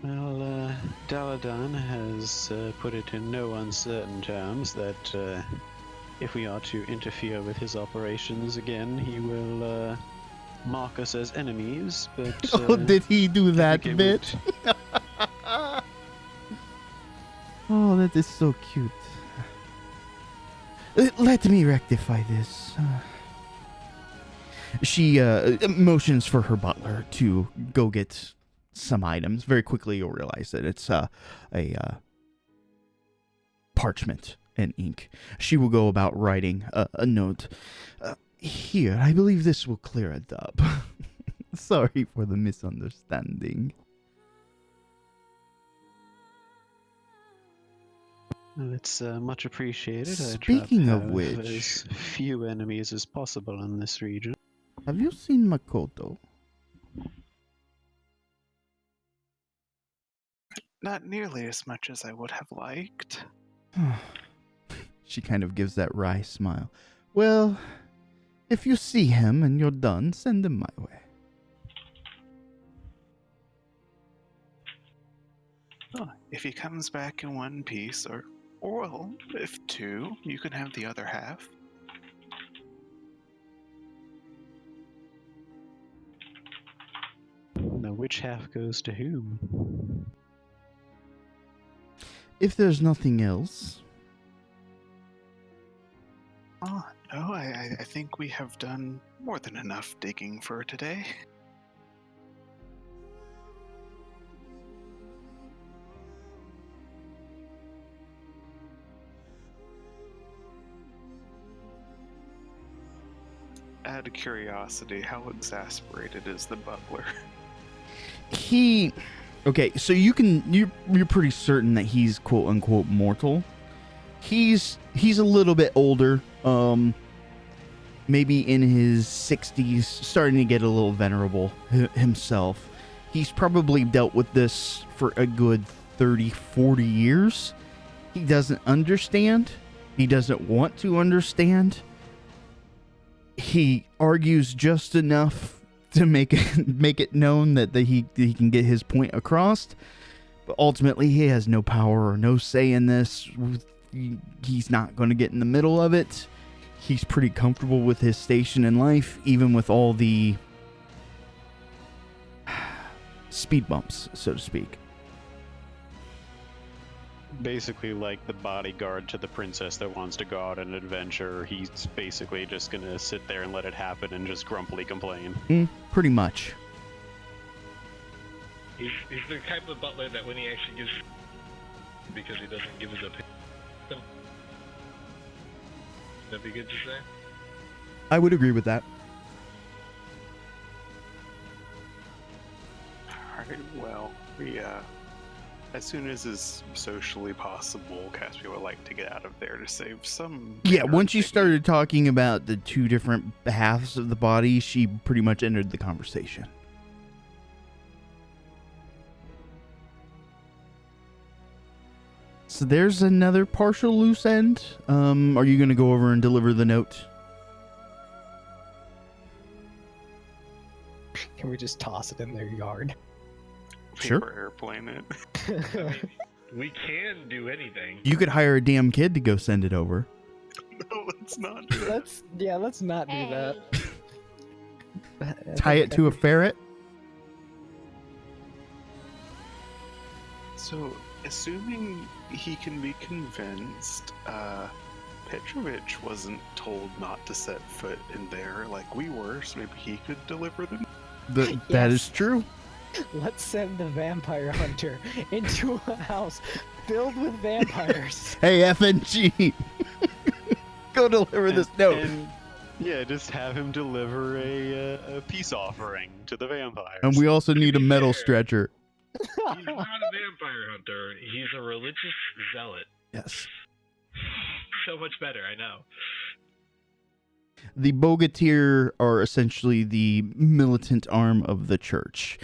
Well, Daladan has put it in no uncertain terms that if we are to interfere with his operations again, he will mark us as enemies, but... Oh, did he do that think it bit? Oh, that is so cute. Let me rectify this. She motions for her butler to go get some items. Very quickly, you'll realize that it's a parchment and ink. She will go about writing a note. Here, I believe this will clear it up. Sorry for the misunderstanding. Well, it's much appreciated. Speaking of have which, as few enemies as possible in this region. have you seen Makoto? Not nearly as much as I would have liked. She kind of gives that wry smile. Well, if you see him and you're done, send him my way. Oh, if he comes back in one piece, or well, if 2, you can have the other half. Now, which half goes to whom? If there's nothing else, Oh, no, I think we have done more than enough digging for today. Out of curiosity, how exasperated is the butler? okay, so you're pretty certain that he's quote unquote mortal. He's a little bit older, maybe in his 60s, starting to get a little venerable himself. He's probably dealt with this for a good 30, 40 years. He doesn't understand. He doesn't want to understand. He argues just enough to make it known that he can get his point across, but ultimately he has no power or no say in this. He's not going to get in the middle of it. He's pretty comfortable with his station in life, even with all the speed bumps, so to speak. Basically like the bodyguard to the princess that wants to go out on an adventure. He's basically just gonna sit there and let it happen and just grumpily complain. Pretty much. He's the type of butler that when he actually gives, because he doesn't give his opinion. That'd be good to say. I would agree with that. Alright, well, we, as soon as is socially possible, Caspia would like to get out of there to save some... Yeah, once you started talking about the 2 different halves of the body, she pretty much entered the conversation. So there's another partial loose end. Are you going to go over and deliver the note? Can we just toss it in their yard? Sure. Paper airplane it. I mean, We can do anything. You could hire a damn kid to go send it over. No, let's not do that. Let's not do that. Tie it to a ferret. So, assuming he can be convinced, Petrovich wasn't told not to set foot in there like we were, so maybe he could deliver them. That is true. Let's send the vampire hunter into a house filled with vampires. Hey, FNG. Go deliver this note. And, yeah, just have him deliver a peace offering to the vampires. And we also need a metal fair. stretcher. He's not a vampire hunter. He's a religious zealot. Yes. So much better, I know. The Bogatyr are essentially the militant arm of the church.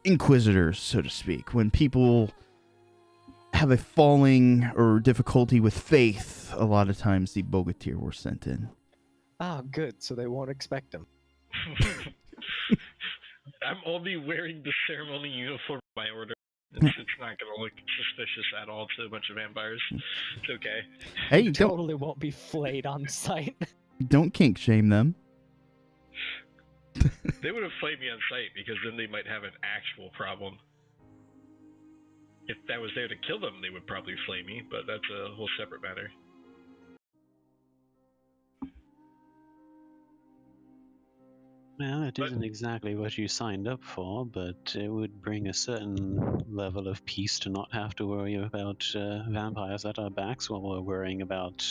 Inquisitors, so to speak. When people have a falling or difficulty with faith, a lot of times the Bogatyr were sent in. Ah, good. So they won't expect him. I'm only wearing the ceremony uniform by order. It's not going to look suspicious at all to a bunch of vampires. It's okay. Hey, don't Totally won't be flayed on sight. kink shame them. They would have flayed me on sight because then they might have an actual problem. If that was there to kill them, they would probably flay me, but that's a whole separate matter. Well, it isn't exactly what you signed up for, but it would bring a certain level of peace to not have to worry about vampires at our backs while we're worrying about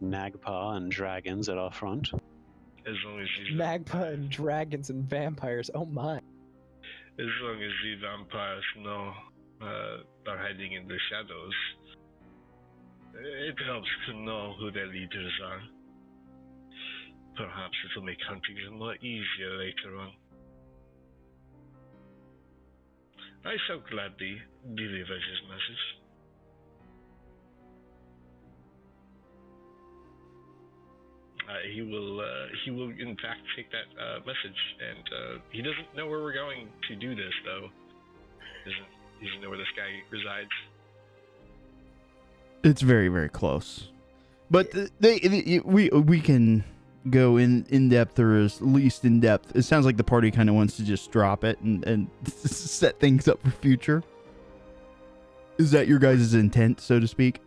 Nagpa and dragons at our front. As long as these Magpa and dragons and vampires. Oh my. As long as the vampires know are hiding in the shadows, it helps to know who their leaders are. Perhaps it will make hunting a lot easier later on. I shall gladly deliver his message. He will in fact take that message, and he doesn't know where we're going to do this, though. He doesn't know where this guy resides. It's very, very close. But we can go in depth, or at least in depth. It sounds like the party kind of wants to just drop it and set things up for future. Is that your guys' intent, so to speak?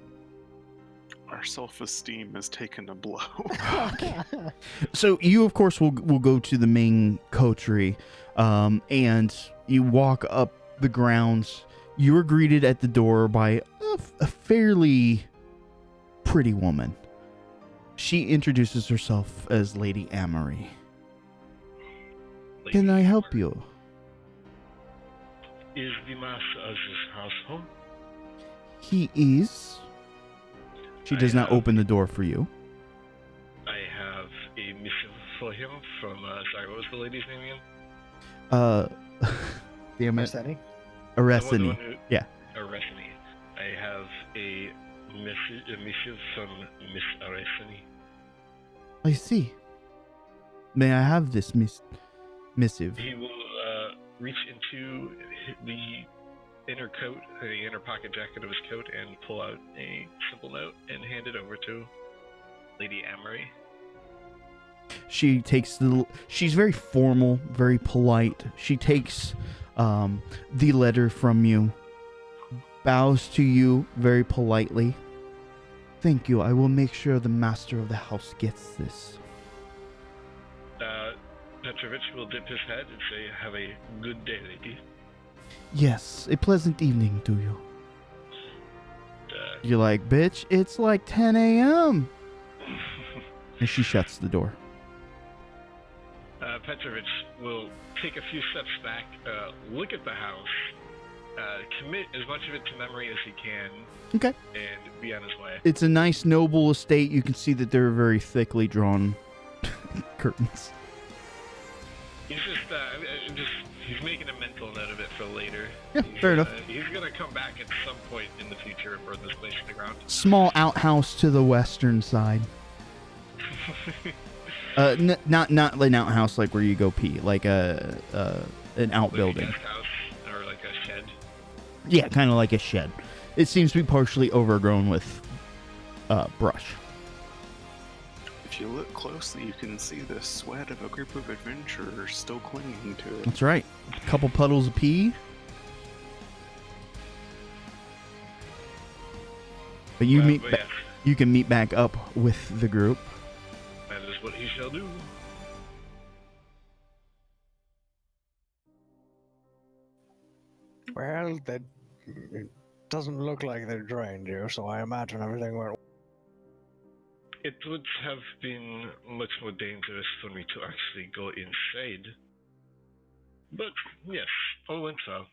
Our self-esteem has taken a blow. So you, of course, will go to the main coterie, and you walk up the grounds. You are greeted at the door by a fairly pretty woman. She introduces herself as Lady Amory. Can I help you? Is the master of this house home? He is. She does not open the door for you. I have a mission for him from, sorry, what was the lady's name again? Damn it. Marsetti? Arresini. Yeah. Arresini. I have a missive from Miss Arresini. I see. May I have this missive? He will reach into the inner coat, the inner pocket jacket of his coat, and pull out a simple note and hand it over to Lady Amory. She takes she's very formal, very polite. She takes the letter from you, bows to you very politely. Thank you. I will make sure the master of the house gets this. Petrovich will dip his head and say, "Have a good day, lady." Yes, a pleasant evening to you. You're like, bitch, it's like 10 a.m. And she shuts the door. Petrovich will take a few steps back, look at the house, commit as much of it to memory as he can, Okay. and be on his way. It's a nice, noble estate. You can see that there are very thickly drawn curtains. He's he's making a mental note of it for later. Yeah, fair enough. He's gonna come back at some point in the future and burn this place to the ground. Small outhouse to the western side. Not an outhouse like where you go pee, like an outbuilding. Like a guest house or like a shed. Yeah, kind of like a shed. It seems to be partially overgrown with brush. If you look closely, you can see the sweat of a group of adventurers still clinging to it. That's right. A couple puddles of pee. But you But yes, you can meet back up with the group. that is what he shall do. Well, it doesn't look like they drained you, so I imagine everything went. It would have been much more dangerous for me to actually go inside. But yes, all went well.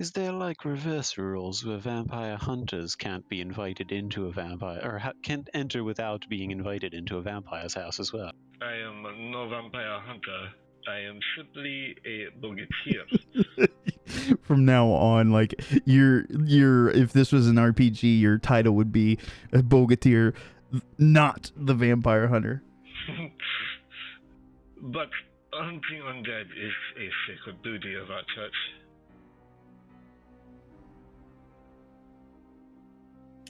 Is there like reverse rules where vampire hunters can't be invited into a vampire, or can't enter without being invited into a vampire's house as well? I am no vampire hunter. I am simply a bogeteer. From now on, like your if this was an RPG, your title would be a Bogatir, not the vampire hunter. But hunting undead is a sacred duty of our church.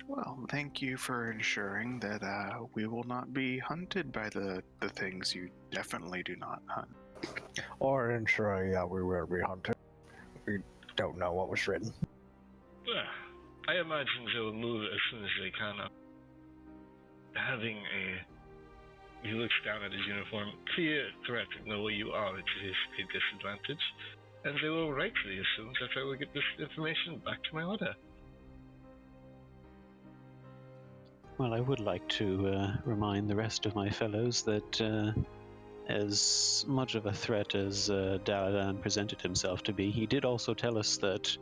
Well, thank you for ensuring that we will not be hunted by the things you definitely do not hunt. Or ensuring that we will be hunted. We don't know what was written. I imagine they'll move as soon as they can. Having he looks down at his uniform, clear threat to know where you are, it is a disadvantage, and they will rightly assume that I will get this information back to my order. Well, I would like to remind the rest of my fellows that as much of a threat as Daladan presented himself to be, he did also tell us that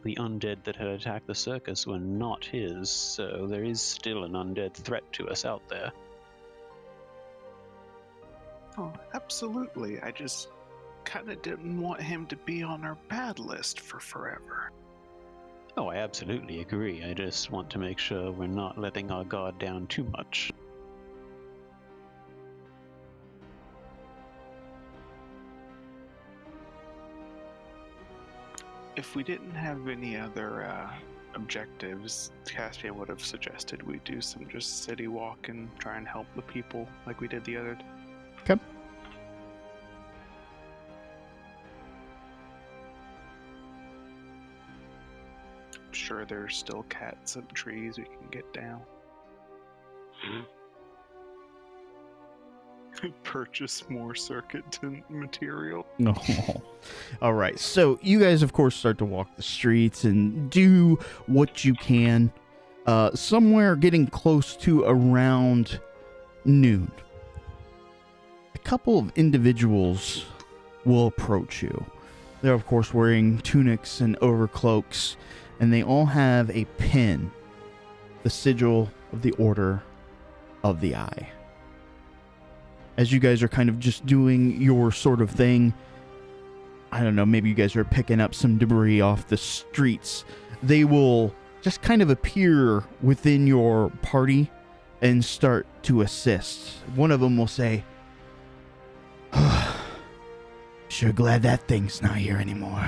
the undead that had attacked the circus were not his, so there is still an undead threat to us out there. Oh, absolutely. I just kind of didn't want him to be on our bad list for forever. Oh, I absolutely agree. I just want to make sure we're not letting our guard down too much. If we didn't have any other objectives, Caspian would have suggested we do some just city walk and try and help the people like we did the other day. Okay. I'm sure there's still cats and trees we can get down. Purchase more circuit tint material. No. All right. So you guys, of course, start to walk the streets and do what you can. Somewhere getting close to around noon, a couple of individuals will approach you. They're, of course, wearing tunics and overcloaks, and they all have a pin, the sigil of the Order of the Eye. As you guys are kind of just doing your sort of thing, I don't know, maybe you guys are picking up some debris off the streets, they will just kind of appear within your party and start to assist. One of them will say, "Sure glad that thing's not here anymore."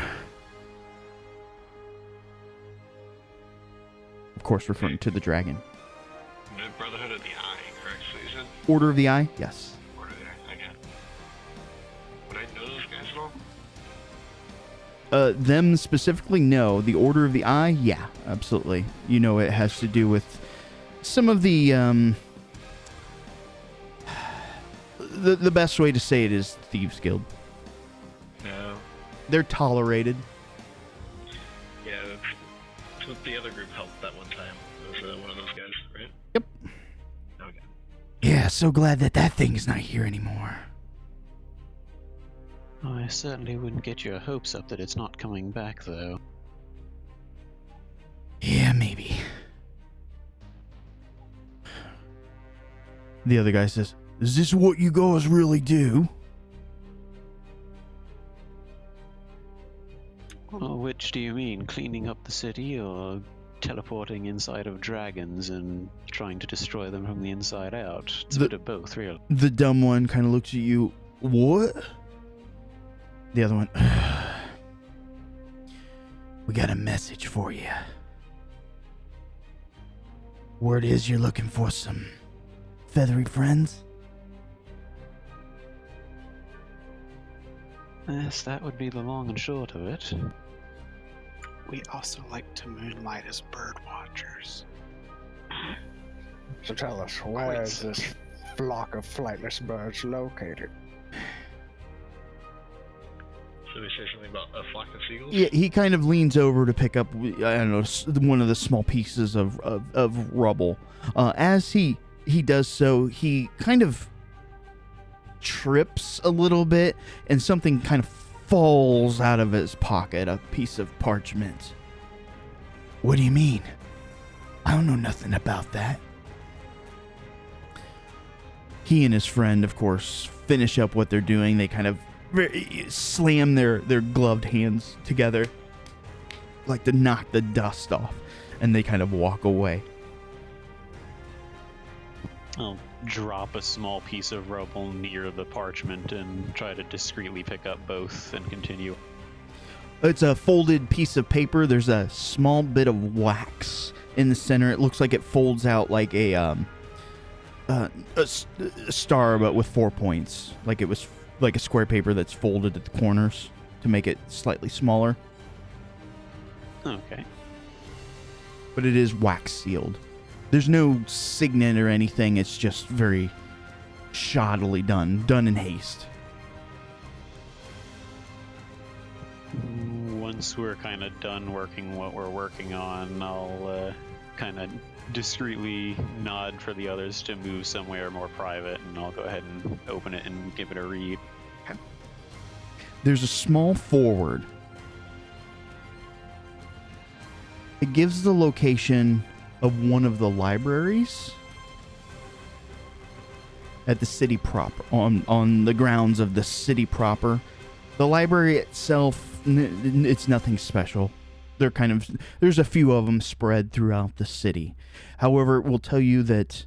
Of course, referring to the dragon. The Brotherhood of the Eye, correct? So you said? Order of the Eye? Yes. Order of the Eye, okay. Would I know those guys at all? Them specifically, no. The Order of the Eye, yeah, absolutely. You know, it has to do with some of the best way to say it is Thieves Guild. No. They're tolerated. Yeah, that's what the other group helped that one time. It was one of those guys, right? Yep. Okay. Yeah, so glad that thing's not here anymore. I certainly wouldn't get your hopes up that it's not coming back, though. Yeah, maybe. The other guy says, "Is this what you guys really do?" Oh, which do you mean? Cleaning up the city or teleporting inside of dragons and trying to destroy them from the inside out? It's a bit of both, really. The dumb one kind of looks at you. What? The other one, We got a message for you. Word is you're looking for some feathery friends? Yes, that would be the long and short of it. We also like to moonlight as bird watchers. So tell us, where is this flock of flightless birds located? Should we say something about a flock of seagulls? Yeah, he kind of leans over to pick up, I don't know, one of the small pieces of rubble. As he does so, he kind of trips a little bit, and something kind of falls out of his pocket, a piece of parchment. What do you mean? I don't know nothing about that. He and his friend, of course, finish up what they're doing. They kind of slam their gloved hands together, like to knock the dust off, and they kind of walk away. I'll drop a small piece of rubble near the parchment and try to discreetly pick up both and continue. It's a folded piece of paper. There's a small bit of wax in the center. It looks like it folds out like a star, but with 4 points. Like it was like a square paper that's folded at the corners to make it slightly smaller. Okay. But it is wax sealed. There's no signet or anything. It's just very shoddily done in haste. Once we're kind of done working what we're working on, I'll kind of discreetly nod for the others to move somewhere more private, and I'll go ahead and open it and give it a read. There's a small forward. It gives the location of one of the libraries at the city proper, on the grounds of the city proper. The library itself, it's nothing special. There's a few of them spread throughout the city. However, it will tell you that,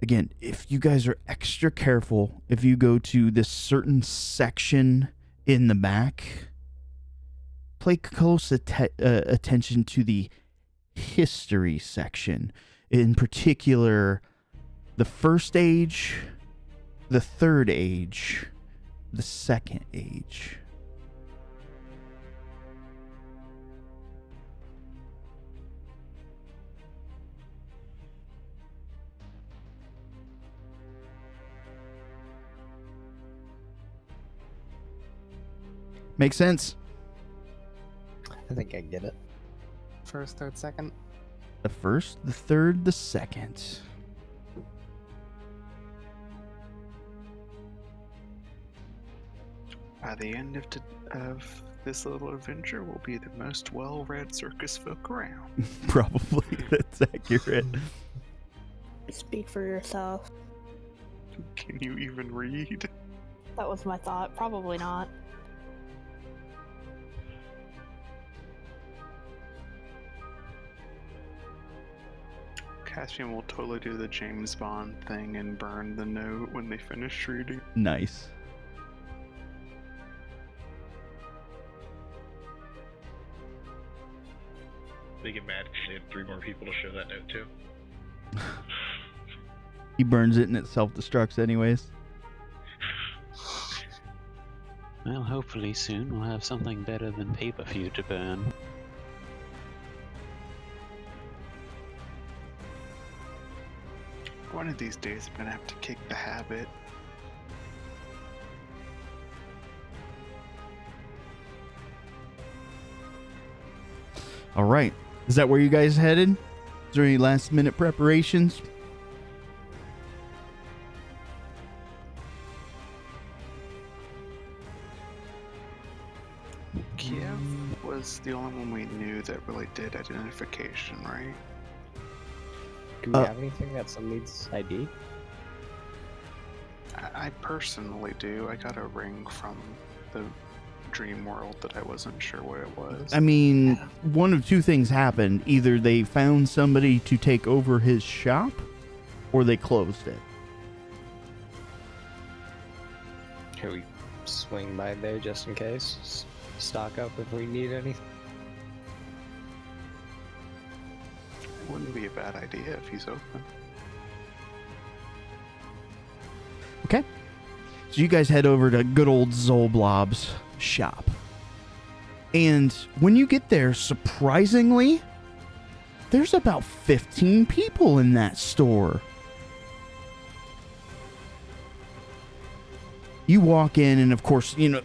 again, if you guys are extra careful, if you go to this certain section in the back, pay close attention to the history section. In particular, the first age, the third age, the second age. Make sense? I think I get it. First, third, second. The first, the third, the second. By the end of this little adventure, we'll be the most well-read circus folk around. Probably, that's accurate. Speak for yourself. Can you even read? That was my thought. Probably not. Cassian will totally do the James Bond thing and burn the note when they finish reading. Nice. They get mad because they had 3 more people to show that note to. He burns it and it self-destructs anyways. Well, hopefully soon we'll have something better than paper for you to burn. One of these days I'm gonna have to kick the habit. All right. Is that where you guys headed? Is there any last minute preparations? Kiev was the only one we knew that really did identification, right? Do we have anything that needs ID? I personally do. I got a ring from the dream world that I wasn't sure what it was. I mean, one of two things happened. Either they found somebody to take over his shop, or they closed it. Can we swing by there just in case? Stock up if we need anything? bad idea if he's open. Okay. So you guys head over to good old Zolblob's shop. And when you get there, surprisingly, there's about 15 people in that store. You walk in, and of course, you know,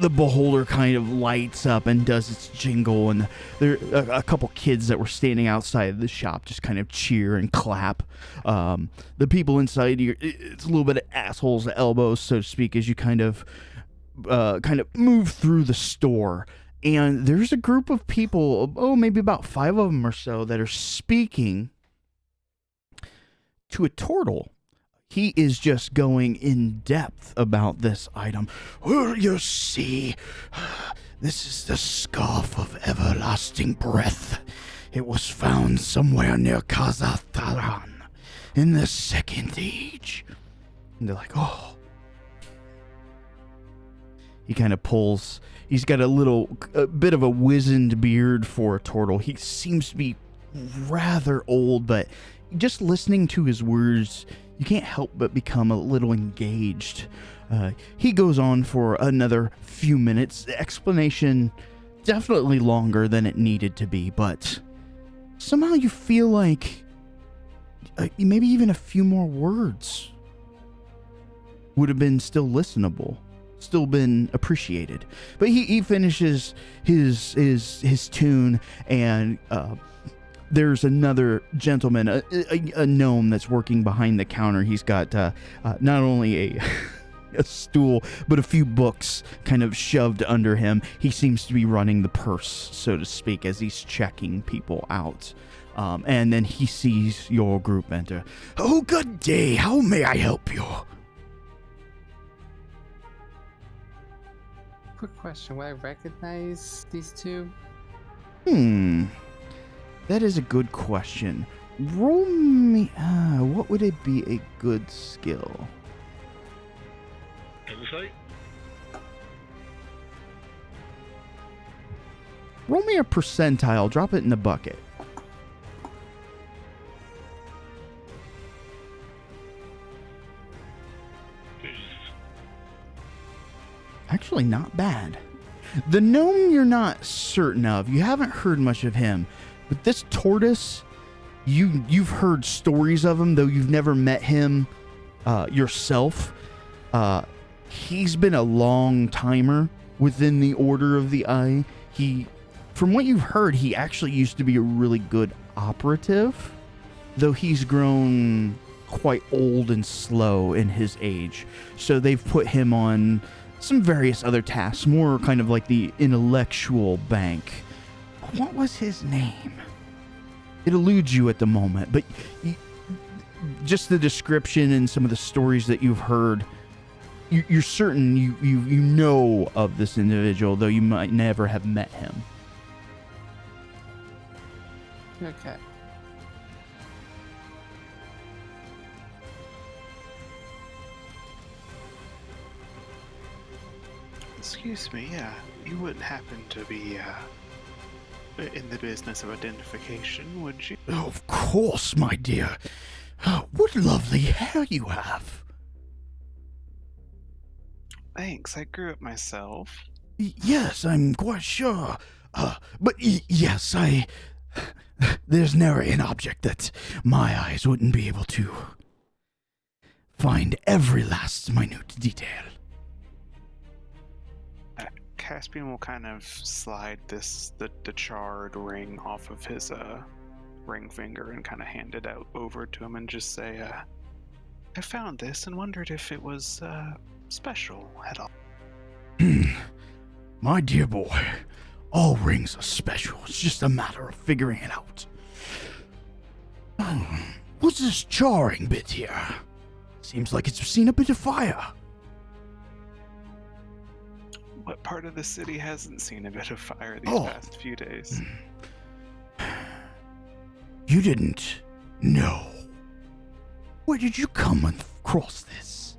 the beholder kind of lights up and does its jingle, and there are a couple kids that were standing outside of the shop just kind of cheer and clap. The people inside, it's a little bit of assholes at elbows, so to speak, as you kind of move through the store. And there's a group of people, maybe about 5 of them or so, that are speaking to a turtle. He is just going in depth about this item. Well, you see, this is the scarf of everlasting breath. It was found somewhere near Kazatharan in the Second Age. And they're like, oh. He kind of pulls. He's got a bit of a wizened beard for a turtle. He seems to be rather old, but just listening to his words, you can't help but become a little engaged. He goes on for another few minutes. The explanation definitely longer than it needed to be, but somehow you feel like maybe even a few more words would have been still listenable, still been appreciated. But he finishes his tune, and there's another gentleman, a gnome that's working behind the counter. He's got not only a stool, but a few books kind of shoved under him. He seems to be running the purse, so to speak, as he's checking people out. And then he sees your group enter. Oh, good day. How may I help you? Quick question. Will I recognize these two? That is a good question. Roll me... what would it be a good skill? Insight? Roll me a percentile. Drop it in the bucket. Actually, not bad. The gnome you're not certain of. You haven't heard much of him. But this tortoise, you've heard stories of him, though you've never met him yourself. He's been a long timer within the Order of the Eye. From what you've heard, he actually used to be a really good operative, though he's grown quite old and slow in his age. So they've put him on some various other tasks, more kind of like the intellectual bank. What was his name? It eludes you at the moment, but just the description and some of the stories that you've heard, you're certain you know of this individual, though you might never have met him. Okay. Excuse me, you wouldn't happen to be in the business of identification, would you? Of course, my dear. What lovely hair you have. Thanks, I grew it myself. Yes, I'm quite sure. But yes, there's nary an object that my eyes wouldn't be able to find every last minute detail. Caspian will kind of slide the charred ring off of his ring finger and kind of hand it out over to him and just say, I found this and wondered if it was special at all. My dear boy, all rings are special. It's just a matter of figuring it out. What's this charring bit here? Seems like it's seen a bit of fire. What part of the city hasn't seen a bit of fire these past few days? You didn't know. Where did you come across this?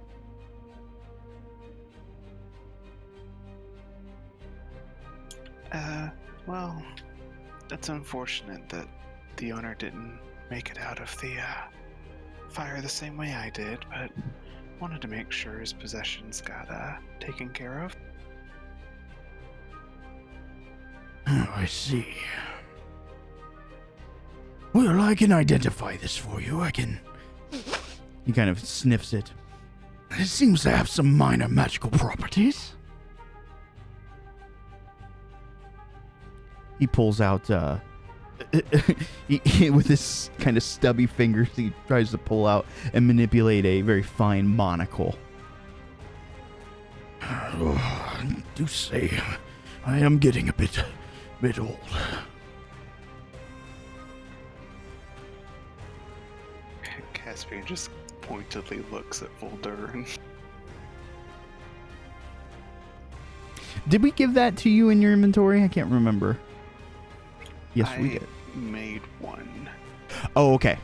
Well, that's unfortunate that the owner didn't make it out of the fire the same way I did, but wanted to make sure his possessions got taken care of. Oh, I see. Well, I can identify this for you. He kind of sniffs it. It seems to have some minor magical properties. He pulls out, with his kind of stubby fingers, he tries to pull out and manipulate a very fine monocle. Oh, I do say, I am getting a bit old. Caspian just pointedly looks at Voldur. Did we give that to you in your inventory? I can't remember. Yes, we did. Made one. Oh, okay.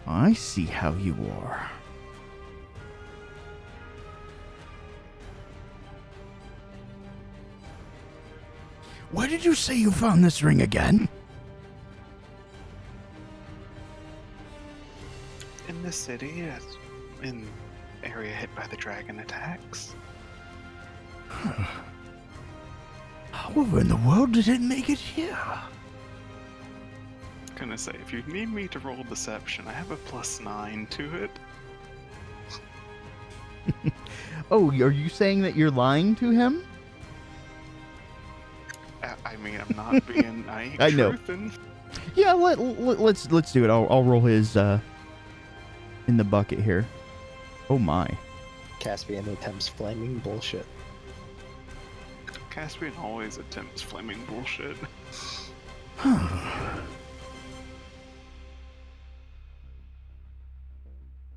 I see how you are. Where did you say you found this ring again? In the city, in area hit by the dragon attacks. However in the world did it make it here? Gonna say, if you need me to roll deception, I have a +9 to it. Oh, are you saying that you're lying to him? I mean, I'm not being. I ain't I know. truthing. Yeah, let's do it. I'll roll his in the bucket here. Oh my. Caspian attempts flaming bullshit. Caspian always attempts flaming bullshit.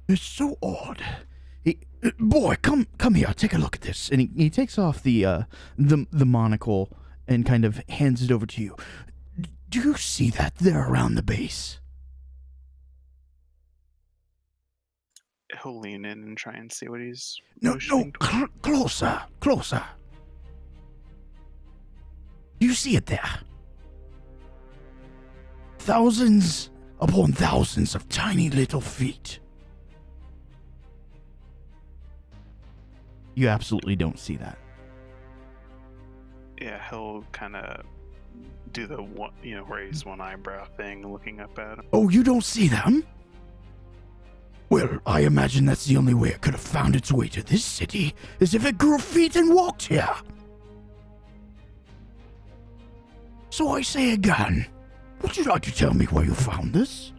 It's so odd. Boy, come here. Take a look at this. And he takes off the monocle and kind of hands it over to you. Do you see that there around the base? He'll lean in and try and see what he's. No, motioning toward. closer. Do you see it there? Thousands upon thousands of tiny little feet. You absolutely don't see that. Yeah, he'll kind of do the one, raise one eyebrow thing, looking up at him. Oh, you don't see them? Well, I imagine that's the only way it could have found its way to this city, is if it grew feet and walked here. So I say again, would you like to tell me where you found this?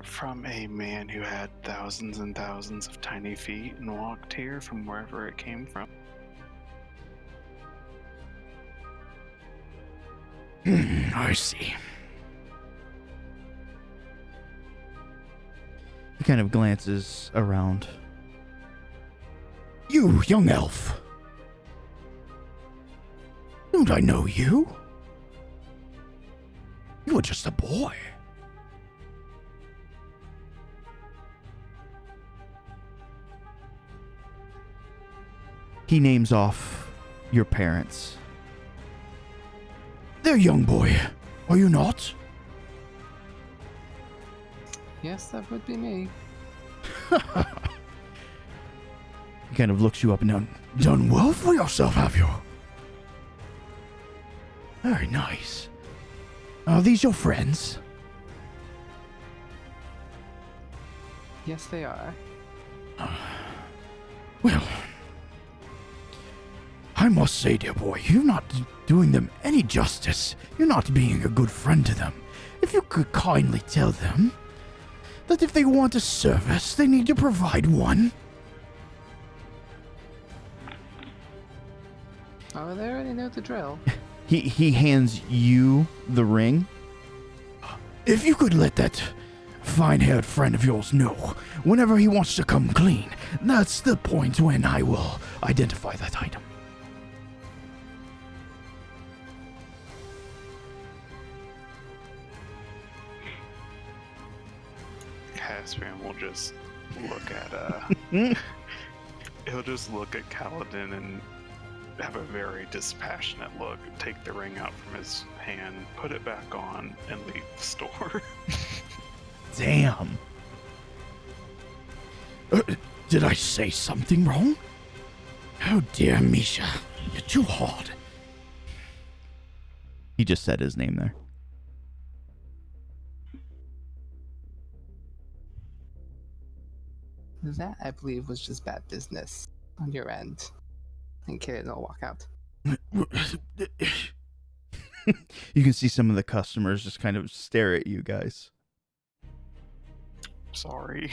From a man who had thousands and thousands of tiny feet and walked here from wherever it came from. I see. He kind of glances around. You, young elf. Don't I know you? You were just a boy. He names off your parents. They're young boy, are you not? Yes, that would be me. He kind of looks you up and down. Done well for yourself, have you? Very nice. Are these your friends? Yes, they are. Well, I must say, dear boy, you're not doing them any justice. You're not being a good friend to them. If you could kindly tell them that if they want a service, they need to provide one. Oh, they already know the drill. He hands you the ring. If you could let that fine-haired friend of yours know whenever he wants to come clean, that's the point when I will identify that item. Caspian will just look at he'll just look at Kaladin and have a very dispassionate look, take the ring out from his hand, put it back on, and leave the store. Damn. Did I say something wrong? Oh dear, Misha. You're too hard. He just said his name there. That, I believe, was just bad business on your end. And Karen will walk out. You can see some of the customers just kind of stare at you guys. Sorry.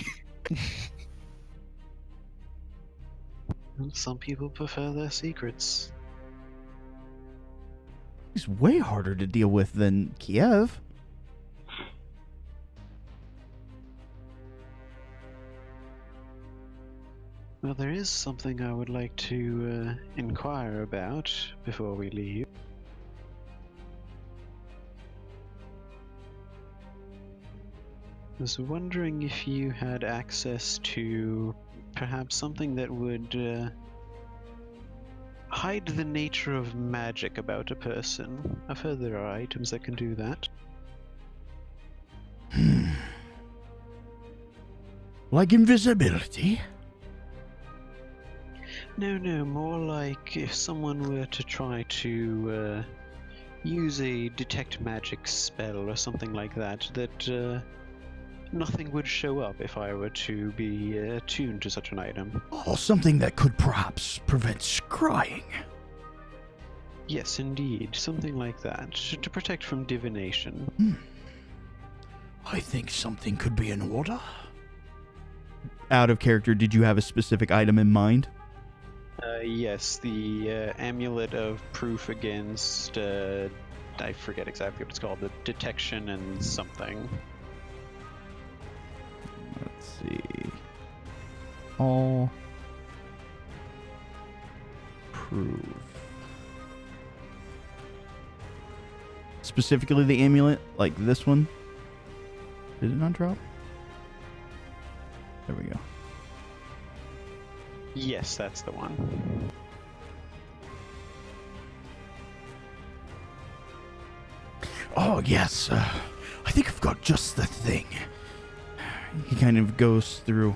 Some people prefer their secrets. He's way harder to deal with than Kiev. Well, there is something I would like to inquire about before we leave. I was wondering if you had access to perhaps something that would hide the nature of magic about a person. I've heard there are items that can do that. Like invisibility? No, more like if someone were to try to use a detect magic spell or something like that, that nothing would show up if I were to be attuned to such an item. Oh, something that could perhaps prevent scrying. Yes, indeed, something like that, to protect from divination. I think something could be in order. Out of character, did you have a specific item in mind? Yes, the amulet of proof against, I forget exactly what it's called, the detection and something. Let's see. All proof. Specifically the amulet, like this one. Did it not drop? There we go. Yes, that's the one. Oh, yes. I think I've got just the thing. He kind of goes through.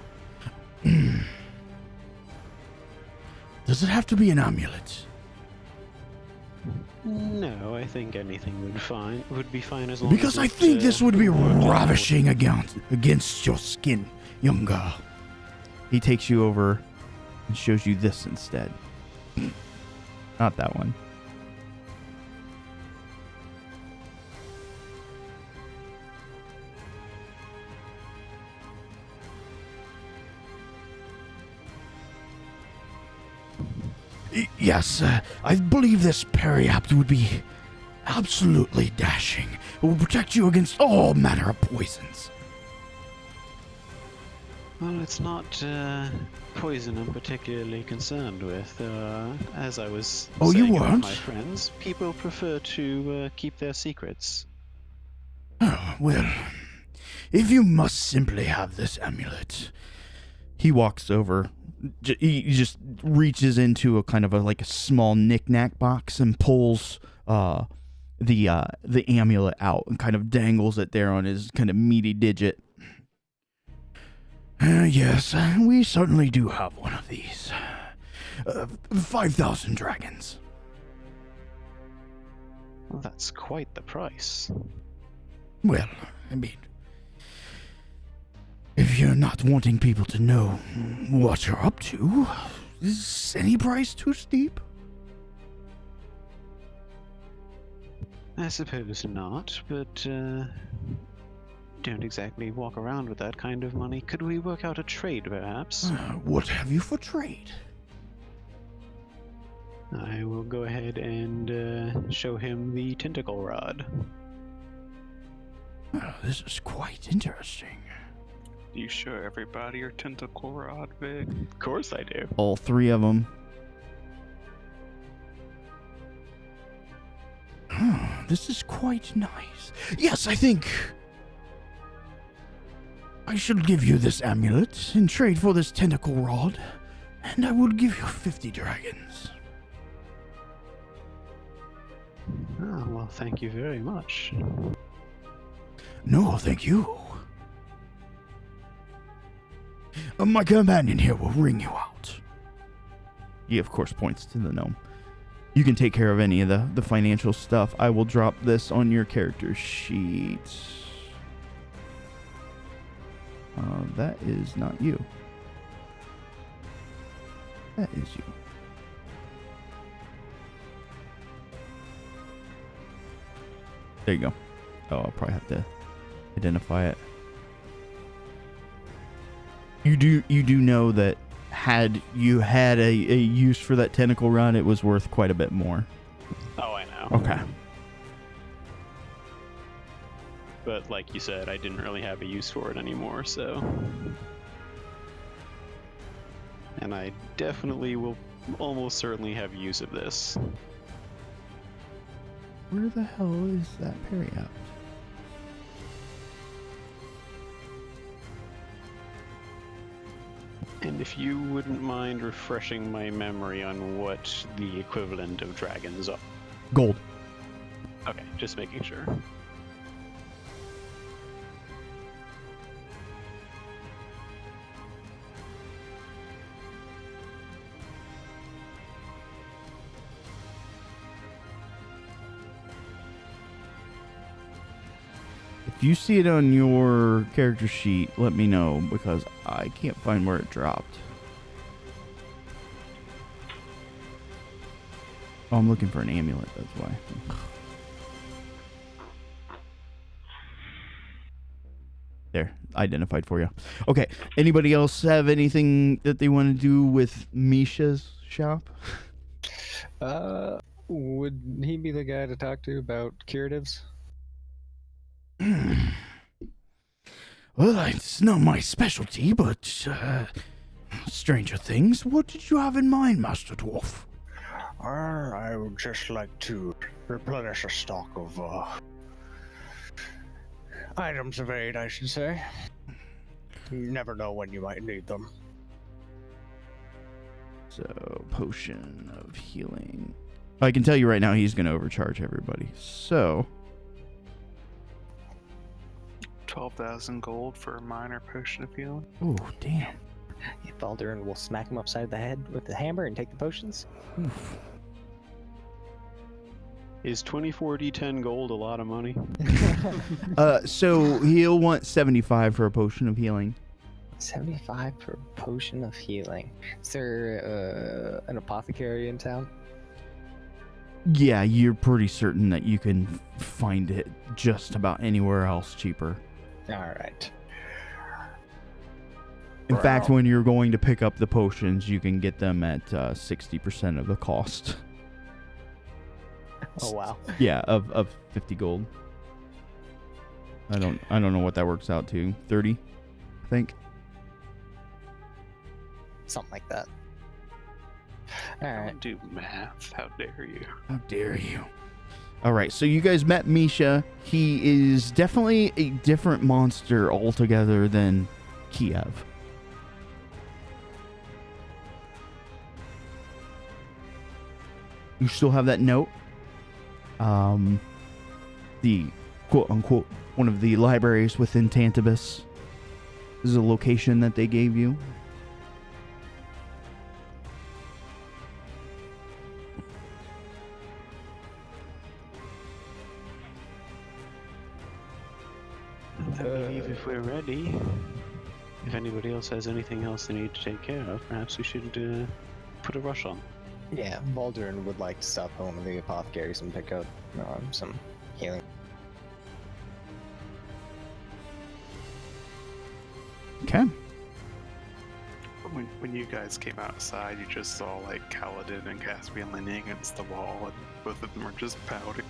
Does it have to be an amulet? No, I think anything would be fine as long Because as I it, think this would be worked out. ravishing against your skin, young girl. He takes you over and shows you this instead. Not that one. Yes, I believe this periapt would be absolutely dashing. It will protect you against all manner of poisons. Well, it's not poison I'm particularly concerned with. As I was Oh, you saying about weren't? my friends, people prefer to keep their secrets. Oh, well, if you must simply have this amulet. He walks over. He just reaches into a kind of like a small knick-knack box and pulls the amulet out and kind of dangles it there on his kind of meaty digit. Yes, we certainly do have one of these. 5,000 dragons. Well, that's quite the price. Well, I mean, if you're not wanting people to know what you're up to, is any price too steep? I suppose not, but don't exactly walk around with that kind of money. Could we work out a trade, perhaps? What have you for trade? I will go ahead and show him the tentacle rod. Oh, this is quite interesting. You show everybody your tentacle rod, Vic? Of course I do. All three of them. This is quite nice. Yes, I think I should give you this amulet in trade for this tentacle rod, and I will give you 50 dragons. Ah, well, thank you very much. No, thank you. My companion here will ring you out. He, of course, points to the gnome. You can take care of any of the financial stuff. I will drop this on your character sheet. That is not you. That is you. There you go. Oh, I'll probably have to identify it. You do know that had you had a use for that tentacle run, it was worth quite a bit more. Oh, I know. Okay. But like you said, I didn't really have a use for it anymore, so... And I definitely will almost certainly have use of this. Where the hell is that parry at? And if you wouldn't mind refreshing my memory on what the equivalent of dragons are. Gold. Okay, just making sure. If you see it on your character sheet, let me know, because I can't find where it dropped. Oh, I'm looking for an amulet, that's why. There, identified for you. Okay, anybody else have anything that they want to do with Misha's shop? Would he be the guy to talk to about curatives? Well, it's not my specialty, but stranger things. What did you have in mind, Master Dwarf? I would just like to replenish a stock of items of aid, I should say. You never know when you might need them. So, potion of healing. I can tell you right now he's going to overcharge everybody. So... 12,000 gold for a minor potion of healing. Oh, damn. Baldurin will smack him upside the head with the hammer and take the potions. Oof. Is 24d10 gold a lot of money? So he'll want 75 for a potion of healing. 75 for a potion of healing. Is there an apothecary in town? Yeah, you're pretty certain that you can find it just about anywhere else cheaper. Alright. In fact, when you're going to pick up the potions, you can get them at 60% of the cost. Oh wow. Yeah, of 50 gold. I don't know what that works out to. 30, I think. Something like that. I Alright. don't do math. How dare you? How dare you? All right, so you guys met Misha. He is definitely a different monster altogether than Kiev. You still have that note. The quote-unquote one of the libraries within Tantibus. This is a location that they gave you. I believe if we're ready, if anybody else has anything else they need to take care of, perhaps we should put a rush on. Yeah, Baldurin would like to stop at one of the apothecaries and pick up some healing. Okay. When you guys came outside, you just saw like Kaladin and Caspian leaning against the wall, and both of them are just pouting.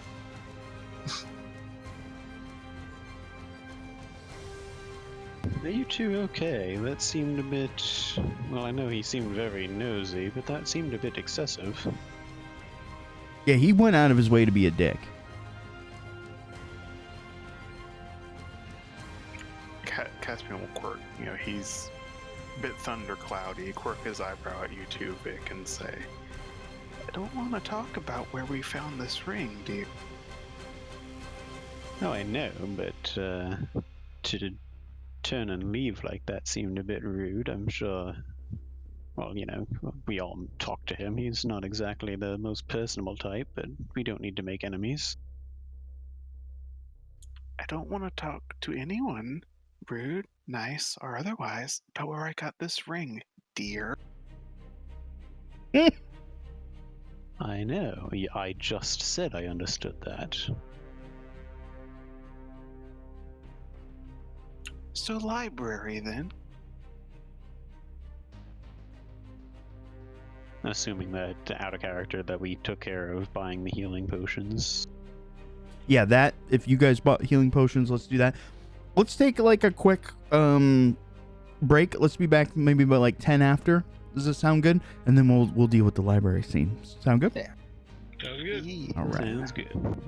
Are you two okay? That seemed a bit... Well, I know he seemed very nosy, but that seemed a bit excessive. Yeah, he went out of his way to be a dick. Caspian will quirk. You know, he's a bit thundercloudy. Quirk his eyebrow at you too, Vic, and say, "I don't want to talk about where we found this ring, do you?" Oh, I know, but to turn and leave like that seemed a bit rude. I'm sure. Well, we all talk to him. He's not exactly the most personable type, but we don't need to make enemies. I don't want to talk to anyone, rude, nice, or otherwise, about where I got this ring, dear. I know. I just said I understood that. So, library then. Assuming that out of character that we took care of buying the healing potions. Yeah, that. If you guys bought healing potions, let's do that. Let's take like a quick break. Let's be back maybe about like 10 after. Does it sound good? And then we'll deal with the library scene. Sound good? Yeah. Sounds good. All right. Sounds good.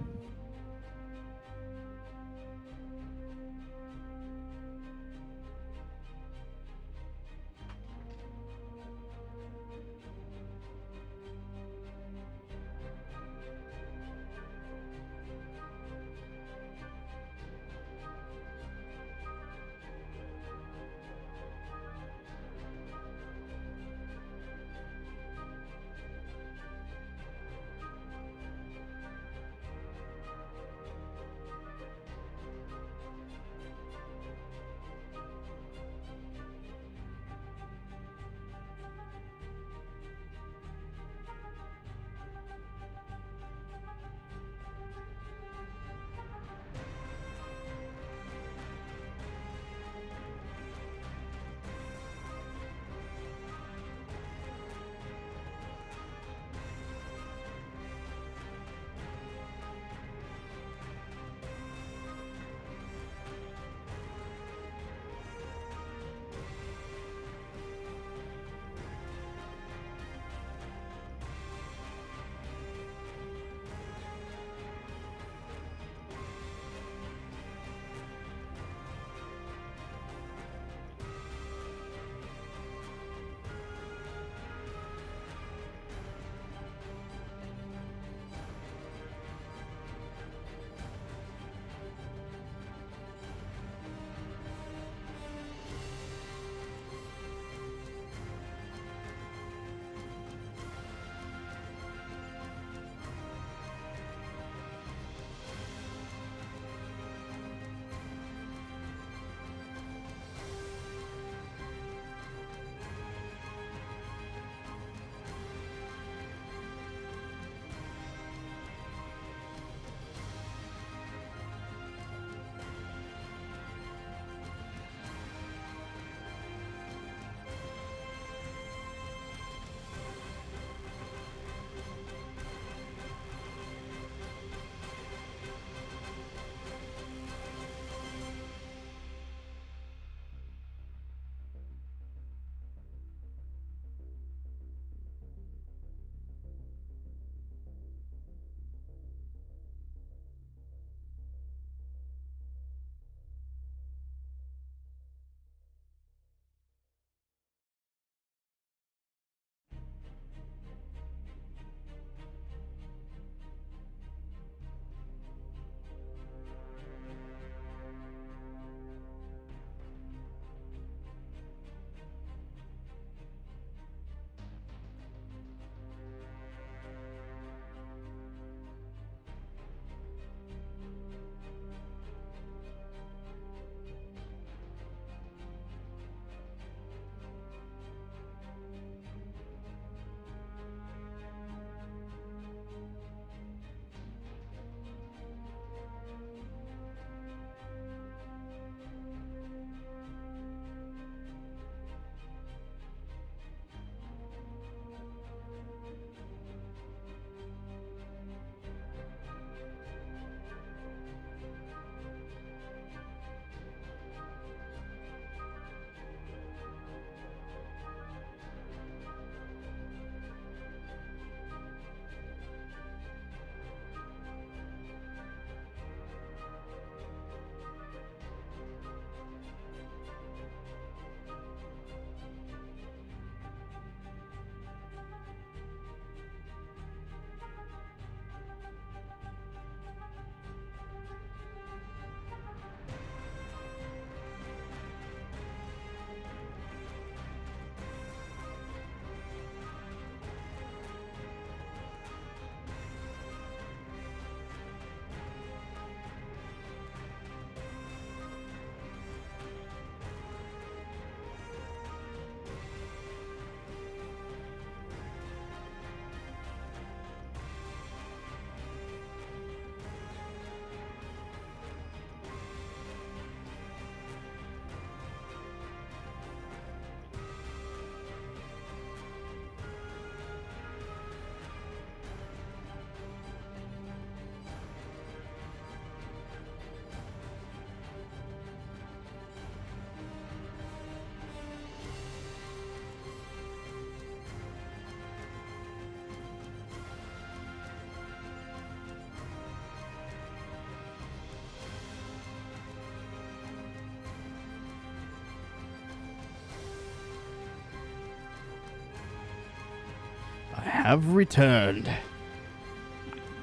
have returned.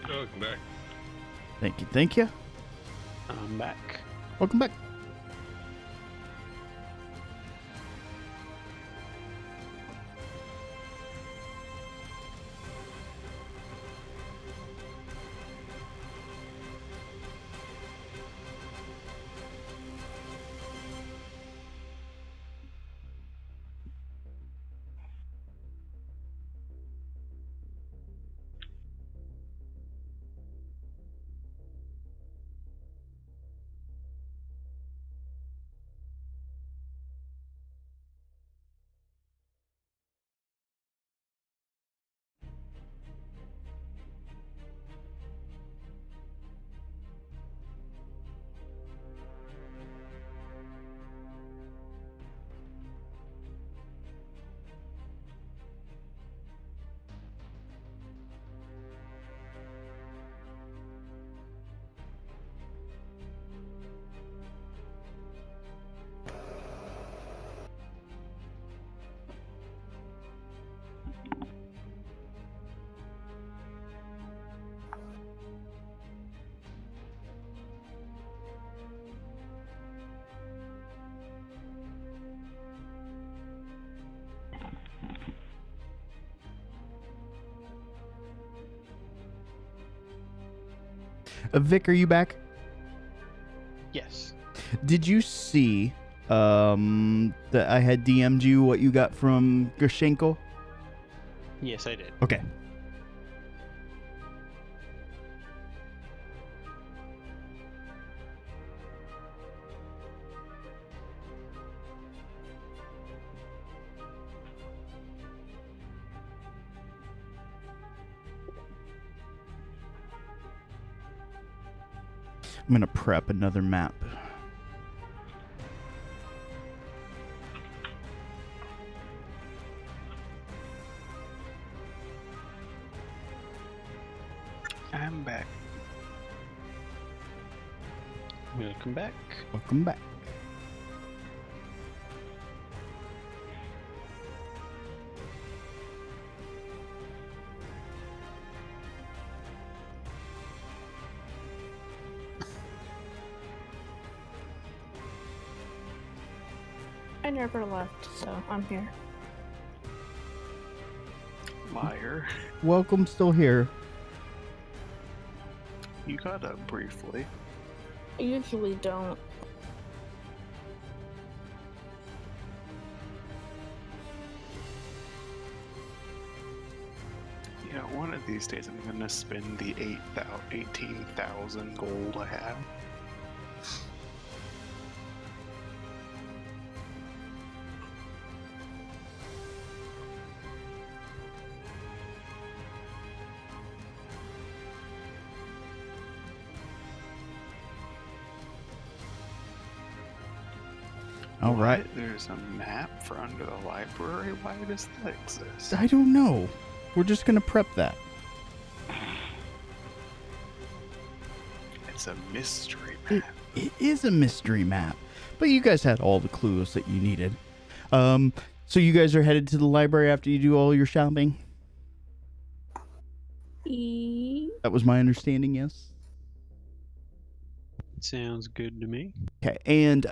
Welcome back. Thank you, thank you. I'm back. Welcome back. Vic, are you back? Yes. Did you see that I had DM'd you what you got from Gershenko? Yes, I did. Okay. I'm gonna prep another map. I'm back. Welcome back. Welcome back. I never left, so I'm here. Liar. Welcome, still here. You got up briefly. I usually don't. You know, one of these days I'm gonna spend the 18,000 gold I have. All right. What? There's a map for under the library? Why does that exist? I don't know. We're just gonna prep that. It's a mystery map. It is a mystery map, but you guys had all the clues that you needed. So you guys are headed to the library after you do all your shopping? That was my understanding, yes? Sounds good to me. Okay, and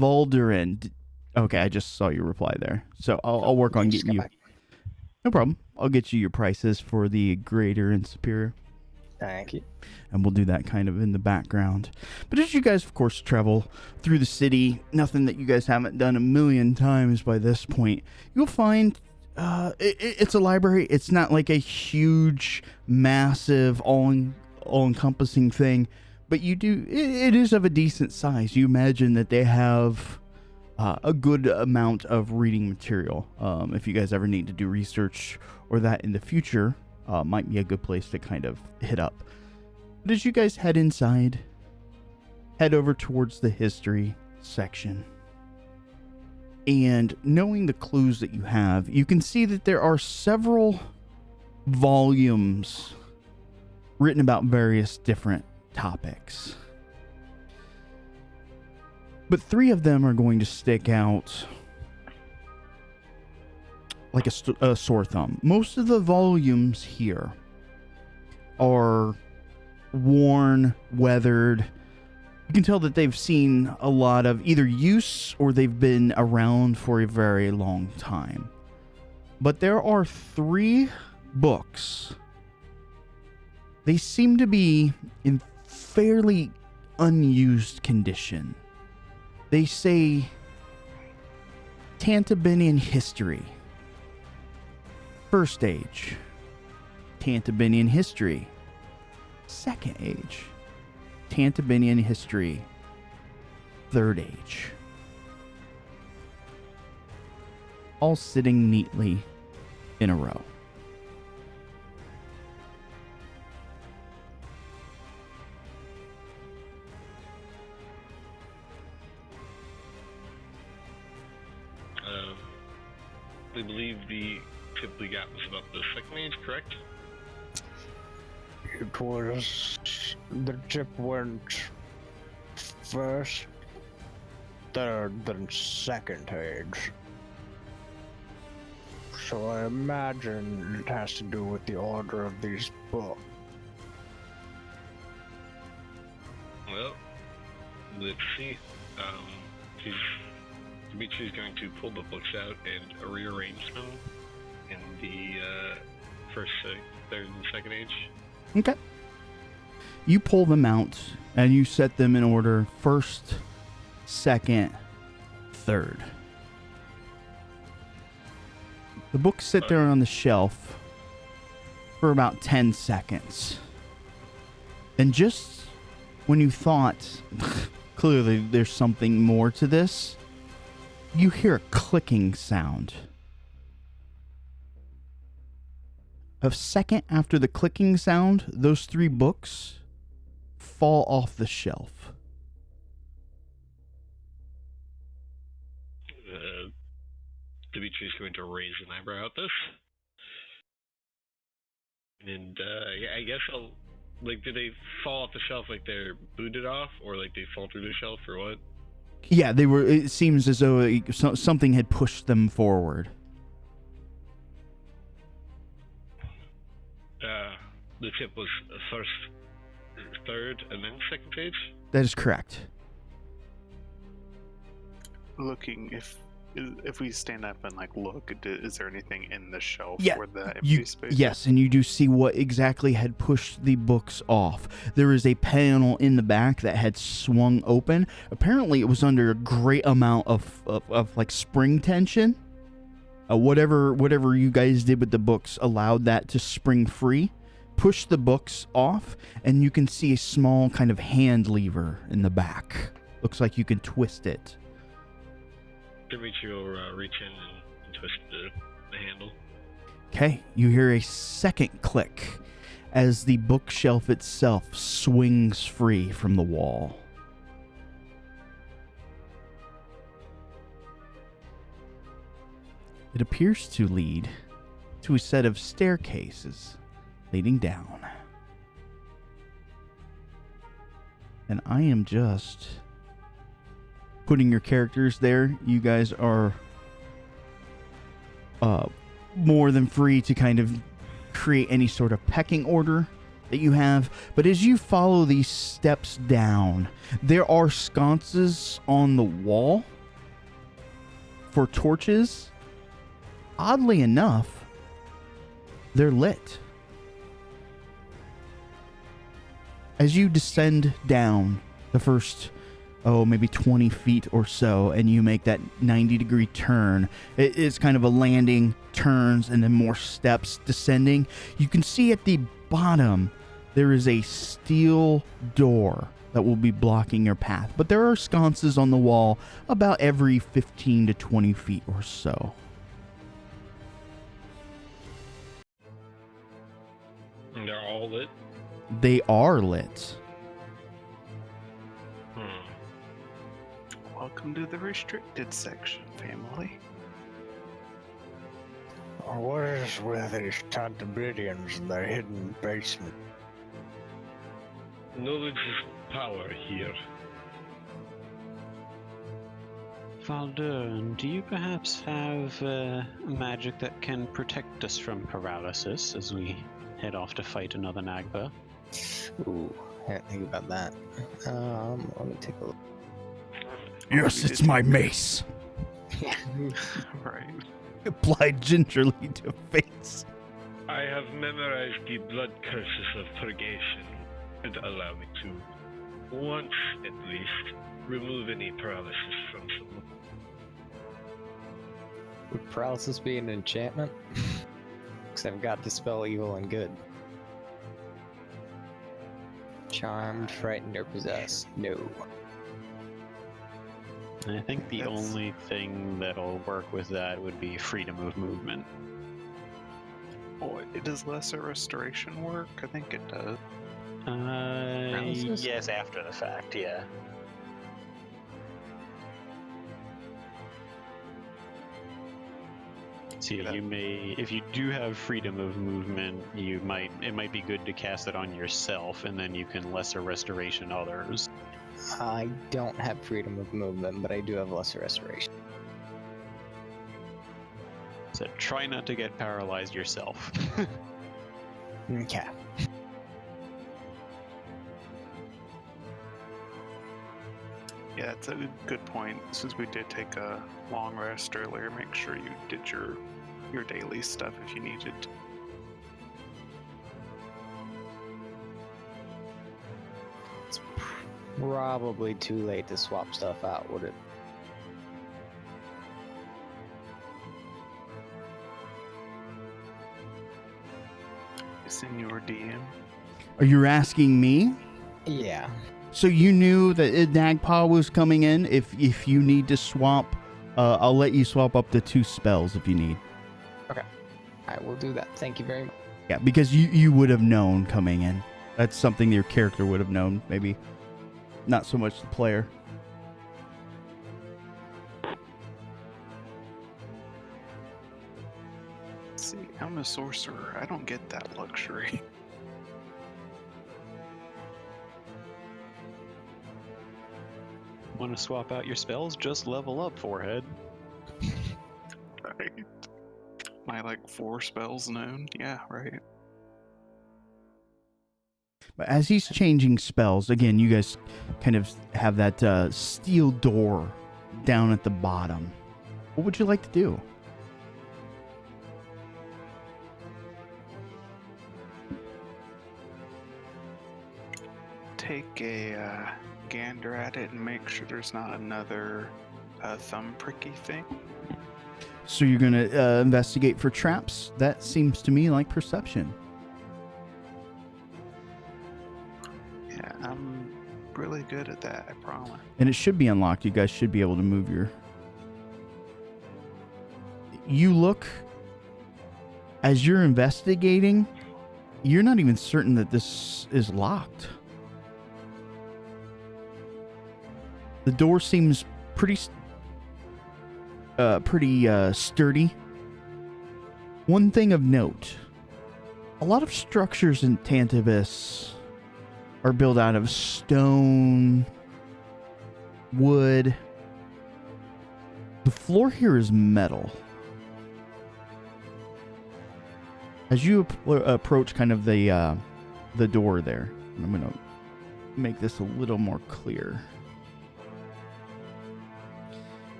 Valderin. Okay, I just saw your reply there. So I'll work on getting you. No problem. I'll get you your prices for the greater and superior. Thank you. And we'll do that kind of in the background. But as you guys, of course, travel through the city, nothing that you guys haven't done a million times by this point, you'll find it's a library. It's not like a huge, massive, all-encompassing thing. But you do, it is of a decent size. You imagine that they have a good amount of reading material. If you guys ever need to do research or that in the future, might be a good place to kind of hit up. But as you guys head inside, head over towards the history section. And knowing the clues that you have, you can see that there are several volumes written about various different topics. But 3 of them are going to stick out like a sore thumb. Most of the volumes here are worn, weathered. You can tell that they've seen a lot of either use or they've been around for a very long time. But there are 3 books. They seem to be in fairly unused condition. They say Tantibinian history. First age. Tantibinian history. Second age. Tantibinian history. Third age. All sitting neatly in a row. I believe the tip we got was about the second age, correct? It was the tip went first, third, then second age. So I imagine it has to do with the order of these books. Well, let's see. Dimitri's going to pull the books out and rearrange them in the first, third, and second age. Okay. You pull them out and you set them in order: first, second, third. The books sit there on the shelf for about 10 seconds. And just when you thought, clearly there's something more to this, you hear a clicking sound. A second after the clicking sound, those 3 books fall off the shelf. Dimitri's going to raise an eyebrow at this. And, yeah, I guess I'll... Like, do they fall off the shelf like they're booted off? Or, like, they fall through the shelf, or what? Yeah, they were. It seems as though something had pushed them forward. The tip was first, third, and then second page? That is correct. Looking, if we stand up and like look, is there anything in the shelf Yeah, or the empty space? Yes, and you do see what exactly had pushed the books off. There is a panel in the back that had swung open. Apparently, it was under a great amount of like spring tension. Whatever you guys did with the books allowed that to spring free. Push the books off, and you can see a small kind of hand lever in the back. Looks like you can twist it. Dimitri will reach in and twist the handle. Okay, you hear a second click as the bookshelf itself swings free from the wall. It appears to lead to a set of staircases leading down. And I am just putting your characters there. You guys are more than free to kind of create any sort of pecking order that you have. But as you follow these steps down, there are sconces on the wall for torches. Oddly enough, they're lit. As you descend down the first, maybe 20 feet or so, and you make that 90-degree turn, it's kind of a landing, turns, and then more steps descending. You can see at the bottom, there is a steel door that will be blocking your path. But there are sconces on the wall about every 15 to 20 feet or so. And they're all lit? They are lit. Welcome to the restricted section, family. What is with these Tantibidians in their hidden basement? Knowledge is power here. Valdern, do you perhaps have magic that can protect us from paralysis as we head off to fight another Nagba? Ooh, I didn't think about that. Let me take a look. Yes, it's my mace. Right. Applied gingerly to face. I have memorized the blood curses of purgation and allow me to, once at least, remove any paralysis from someone. Would paralysis be an enchantment? Because I've got Dispel Evil and Good. Charmed, Frightened, or Possessed? No. I think the That's- only thing that'll work with that would be freedom of movement. Oh, does lesser restoration work? I think it does. Paralysis? Yes, after the fact, yeah. So Yeah. you may, if you do have freedom of movement, it might be good to cast it on yourself, and then you can lesser restoration others. I don't have freedom of movement, but I do have lesser restoration. So try not to get paralyzed yourself. Okay. Yeah, it's a good point. Since we did take a long rest earlier, make sure you did your daily stuff if you needed. It's probably too late to swap stuff out, would it? It's in your DM. Are you asking me? Yeah. So you knew that Nagpa was coming in? If you need to swap, I'll let you swap up to 2 spells if you need. I will do that. Thank you very much. Yeah, because you would have known coming in. That's something your character would have known, maybe. Not so much the player. See, I'm a sorcerer. I don't get that luxury. Want to swap out your spells? Just level up, forehead. Right. My 4 spells known? Yeah, right. But as he's changing spells, again, you guys kind of have that steel door down at the bottom. What would you like to do? Take a gander at it and make sure there's not another thumb pricky thing. So you're going to investigate for traps? That seems to me like perception. Yeah, I'm really good at that, I promise. And it should be unlocked. You guys should be able to move your... You look... As you're investigating, you're not even certain that this is locked. The door seems pretty sturdy. One thing of note, a lot of structures in Tantibus are built out of stone, wood. The floor here is metal. As you approach kind of the door there, I'm going to make this a little more clear.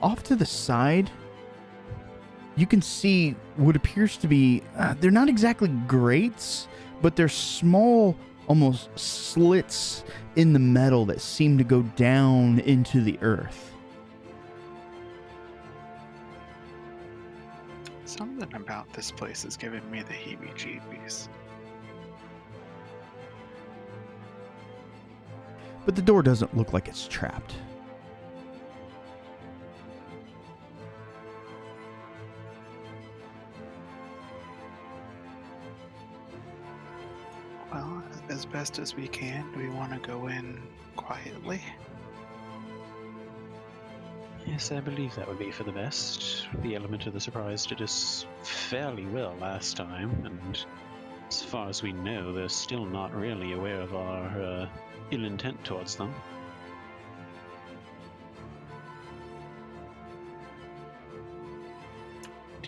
Off to the side, you can see what appears to be, they're not exactly grates, but they're small, almost slits in the metal that seem to go down into the earth. Something about this place is giving me the heebie-jeebies. But the door doesn't look like it's trapped. Well, as best as we can, do we want to go in quietly? Yes, I believe that would be for the best. The element of the surprise did us fairly well last time, and as far as we know, they're still not really aware of our ill intent towards them.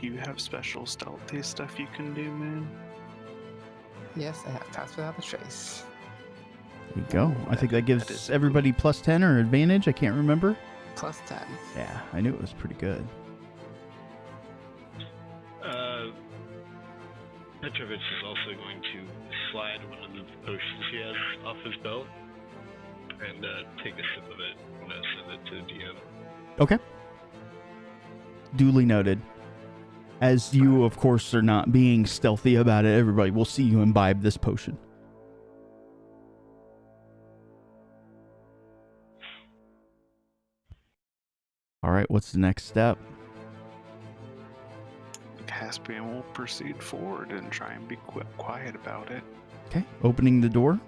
Do you have special stealthy stuff you can do, Moon? Yes, I have Pass Without a Trace. There you go. I think that that gives is everybody plus 10 or advantage. I can't remember. Plus 10. Yeah, I knew it was pretty good. Petrovich is also going to slide one of the potions he has off his belt and take a sip of it and send it to the DM. Okay. Duly noted. As you, of course, are not being stealthy about it, everybody will see you imbibe this potion. All right, what's the next step? Caspian will proceed forward and try and be quiet about it. Okay, opening the door.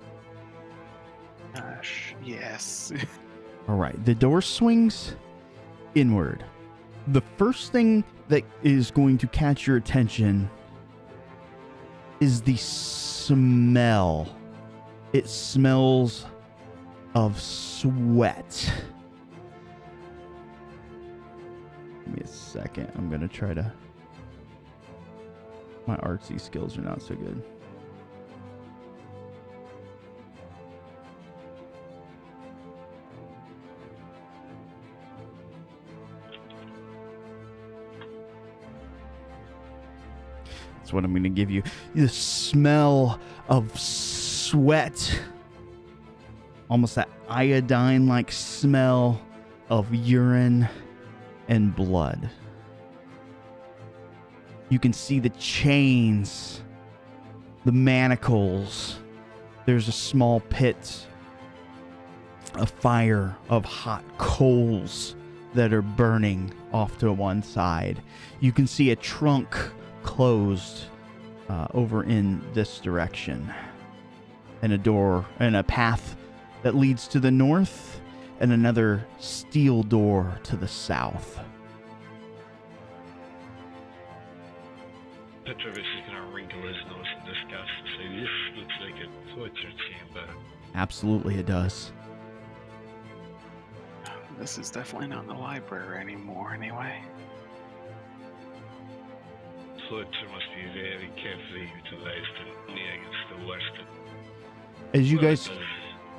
Yes. All right, the door swings inward. The first thing that is going to catch your attention is the smell. It smells of sweat. Give me a second. I'm going to try to... My artsy skills are not so good. That's what I'm going to give you. The smell of sweat. Almost that iodine-like smell of urine and blood. You can see the chains, the manacles. There's a small pit, a fire of hot coals that are burning off to one side. You can see a trunk closed over in this direction, and a door and a path that leads to the north, and another steel door to the south. Petrovich is going to wrinkle his nose in disgust and say, "This looks like a torture chamber." Absolutely, it does. This is definitely not the library anymore, anyway. Torture must be very carefully utilized and only against the worst. As you guys...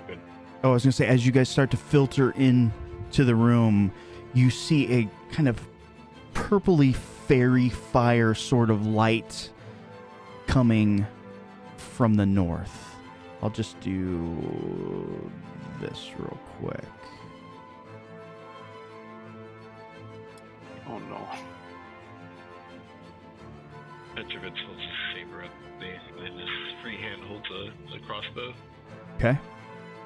Good. Oh, I was going to say, as you guys start to filter into the room, you see a kind of purpley fairy fire sort of light coming from the north. I'll just do this real quick. Oh no. Petrovich holds his saber up and his free hand holds a crossbow. Okay.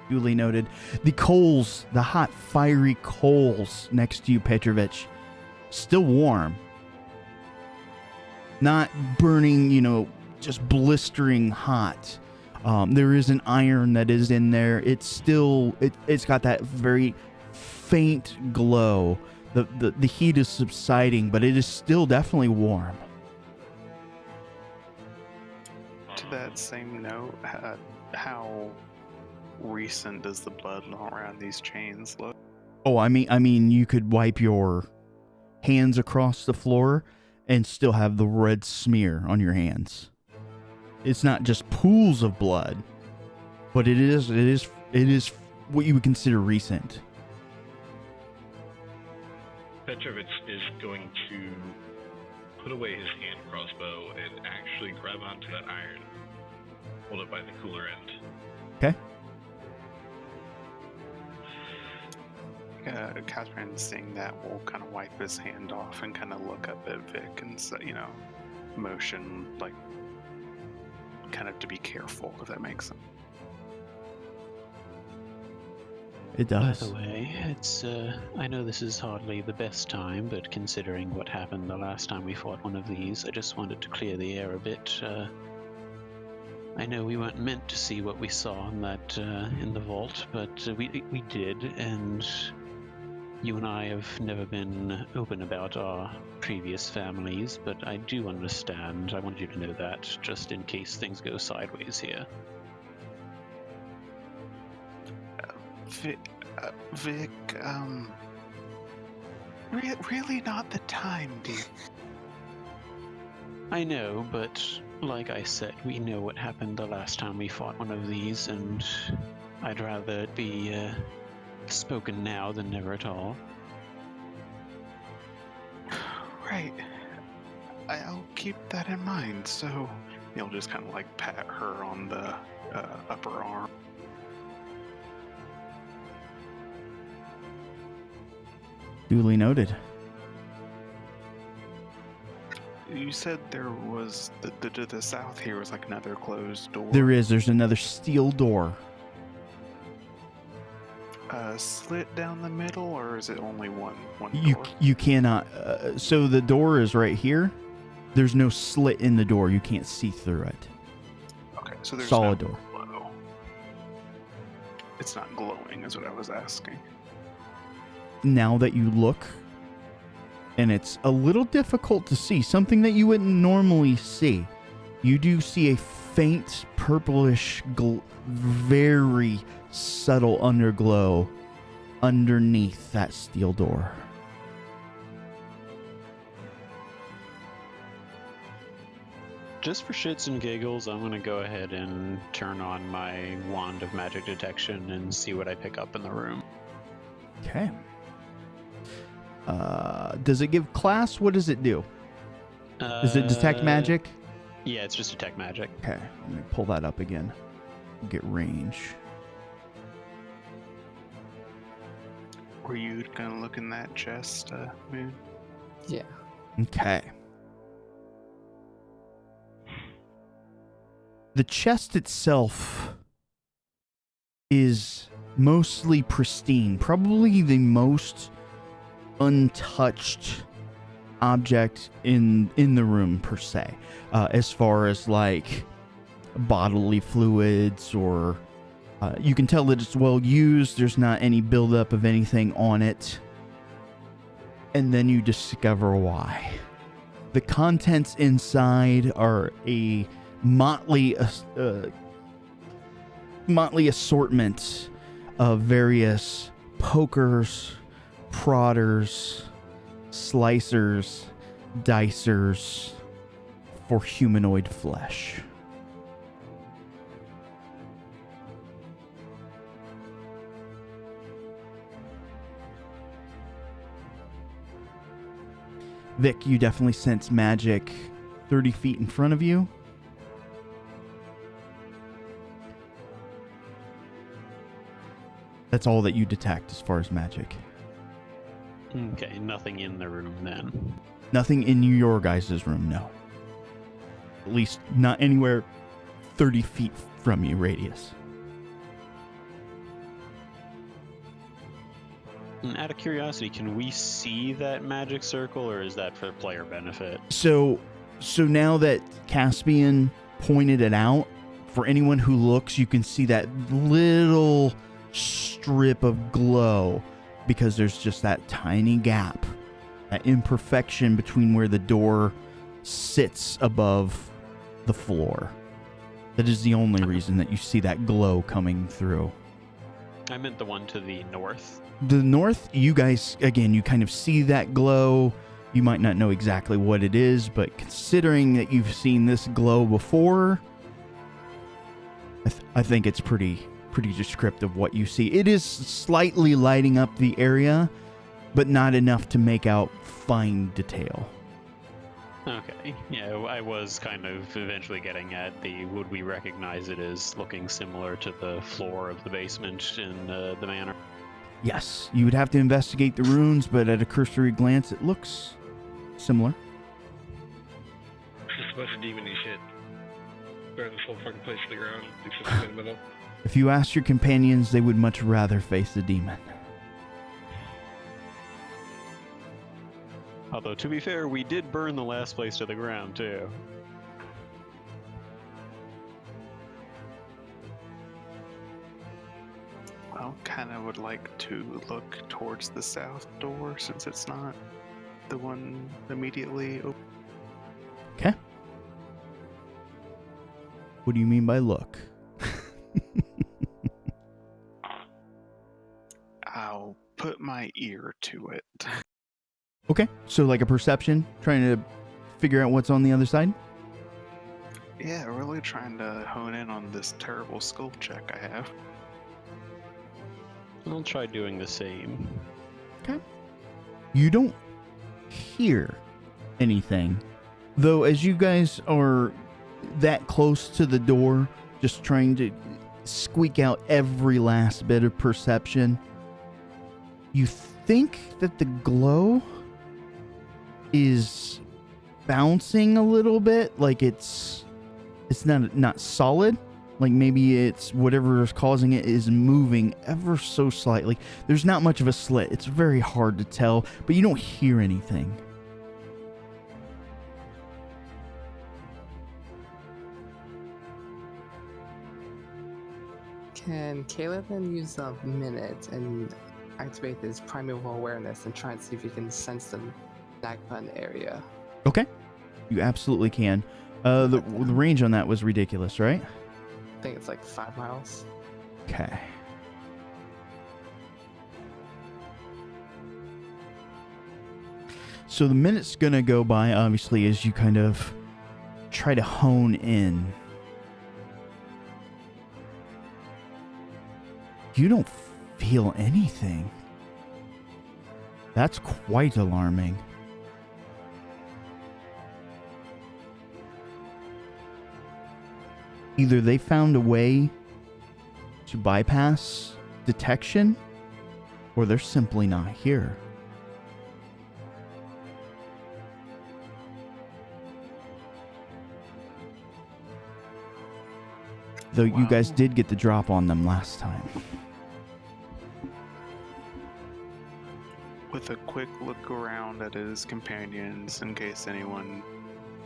Duly noted. The coals, the hot, fiery coals next to you, Petrovich, still warm. Not burning, just blistering hot. There is an iron that is in there. It's still, it's got that very faint glow. The heat is subsiding, but it is still definitely warm. To that same note, how recent does the blood around these chains look? Oh, I mean, you could wipe your hands across the floor and still have the red smear on your hands. It's not just pools of blood, but it is what you would consider recent. Petrovich is going to put away his hand crossbow and actually grab onto that iron, hold it by the cooler end. Okay. Catherine, seeing that, will kind of wipe his hand off and kind of look up at Vic and say, motion, like, kind of to be careful, if that makes sense. It does. By the way, it's, I know this is hardly the best time, but considering what happened the last time we fought one of these, I just wanted to clear the air a bit. I know we weren't meant to see what we saw in that, in the vault, but we did, and you and I have never been open about our previous families, but I do understand. I want you to know that, just in case things go sideways here. Vic, really not the time, dear. I know, but like I said, we know what happened the last time we fought one of these, and I'd rather it be spoken now than never at all. Right. I'll keep that in mind. So he'll just kind of like pat her on the upper arm. Duly noted. You said there was to the south here was like another closed door. There's another steel door. Slit down the middle, or is it only one You door? you cannot. So the door is right here. There's no slit in the door. You can't see through it. Okay, so there's Solid no door. glow. It's not glowing, is what I was asking. Now that you look, and it's a little difficult to see, something that you wouldn't normally see. You do see a faint purplish, very subtle underglow underneath that steel door. Just for shits and giggles, I'm going to go ahead and turn on my wand of magic detection and see what I pick up in the room. Okay. Does it give class? What does it do? Does it detect magic? Yeah, it's just detect magic. Okay, let me pull that up again. Get range. Were you gonna look in that chest, Moon? Yeah. Okay. The chest itself is mostly pristine, probably the most untouched object in the room per se, as far as like bodily fluids, or you can tell that it's well used. There's not any buildup of anything on it, and then you discover why. The contents inside are a motley assortment of various pokers, prodders, slicers, dicers for humanoid flesh. Vic, you definitely sense magic 30 feet in front of you. That's all that you detect as far as magic. Okay, nothing in the room then. Nothing in your guys' room, no. At least not anywhere 30 feet from you radius. And out of curiosity, can we see that magic circle, or is that for player benefit? So now that Caspian pointed it out, for anyone who looks, you can see that little strip of glow, because there's just that tiny gap, that imperfection between where the door sits above the floor. That is the only reason that you see that glow coming through. I meant the one to the north. The north, you guys, again, you kind of see that glow. You might not know exactly what it is, but considering that you've seen this glow before, I think it's pretty descriptive what you see. It is slightly lighting up the area, but not enough to make out fine detail. Okay, yeah, I was kind of eventually getting at would we recognize it as looking similar to the floor of the basement in the manor? Yes, you would have to investigate the runes, but at a cursory glance, it looks similar. It's just a bunch of demon-y shit. Burn this whole fucking place to the ground, do something in the middle. If you ask your companions, they would much rather face the demon. Although, to be fair, we did burn the last place to the ground, too. I kind of would like to look towards the south door, since it's not the one immediately open. Okay. What do you mean by look? I'll put my ear to it. Okay, so like a perception, trying to figure out what's on the other side? Yeah, really trying to hone in on this terrible skull check I have. I'll try doing the same. You don't hear anything. Though, as you guys are that close to the door, just trying to squeak out every last bit of perception, you think that the glow is bouncing a little bit, like it's not solid. Like maybe it's whatever is causing it is moving ever so slightly. There's not much of a slit. It's very hard to tell, but you don't hear anything. Can Caleb then use a minute and activate his primeval awareness and try and see if he can sense the Nagpa in the area? Okay. You absolutely can. The range on that was ridiculous, right? I think it's like 5 miles. Okay. So the minute's gonna go by, obviously, as you kind of try to hone in. You don't feel anything. That's quite alarming. Either they found a way to bypass detection, or they're simply not here. Though you guys did get the drop on them last time. With a quick look around at his companions in case anyone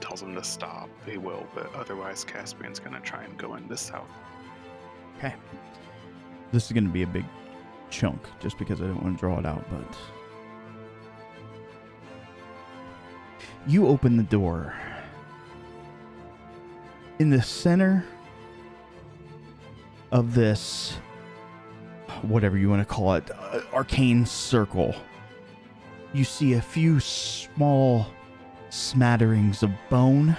tells him to stop, he will, but otherwise Caspian's gonna try and go into south. Okay. This is going to be a big chunk, just because I don't want to draw it out, but... You open the door. In the center of this, whatever you want to call it, arcane circle, you see a few small smatterings of bone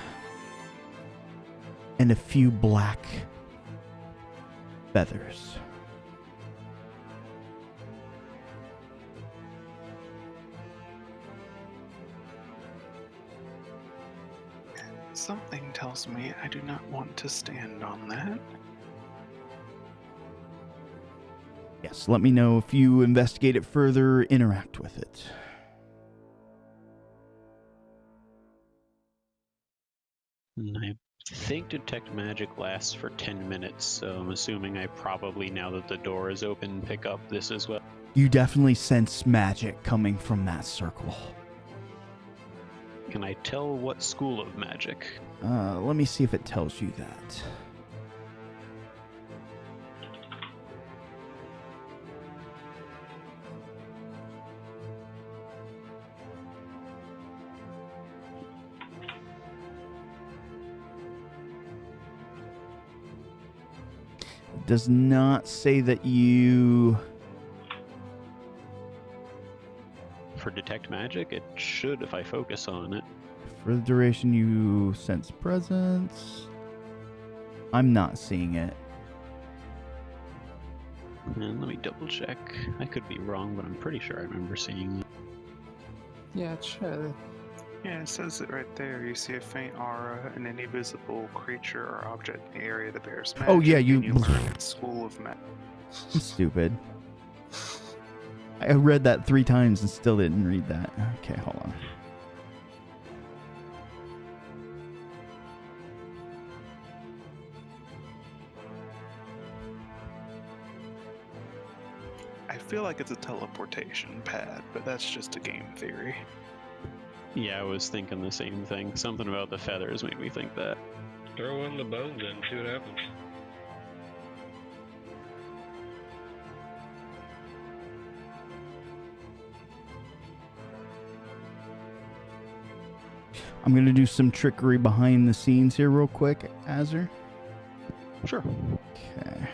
and a few black feathers. Something tells me I do not want to stand on that. Yes, let me know if you investigate it further, interact with it. I think Detect Magic lasts for 10 minutes, so I'm assuming I probably, now that the door is open, pick up this as well. You definitely sense magic coming from that circle. Can I tell what school of magic? Let me see if it tells you that. It does not say that you... For Detect Magic, it should if I focus on it. For the duration, you sense presence. I'm not seeing it. And let me double check. I could be wrong, but I'm pretty sure I remember seeing it. Yeah, it should. Yeah, it says it right there. You see a faint aura and any visible creature or object in the area that bears magic. Oh, yeah, and you learn its school of magic. Stupid. I read that 3 times and still didn't read that. Okay, hold on. I feel like it's a teleportation pad, but that's just a game theory. Yeah, I was thinking the same thing. Something about the feathers made me think that. Throw one of the bones in, see what happens. I'm going to do some trickery behind the scenes here real quick, Azur. Sure. Okay.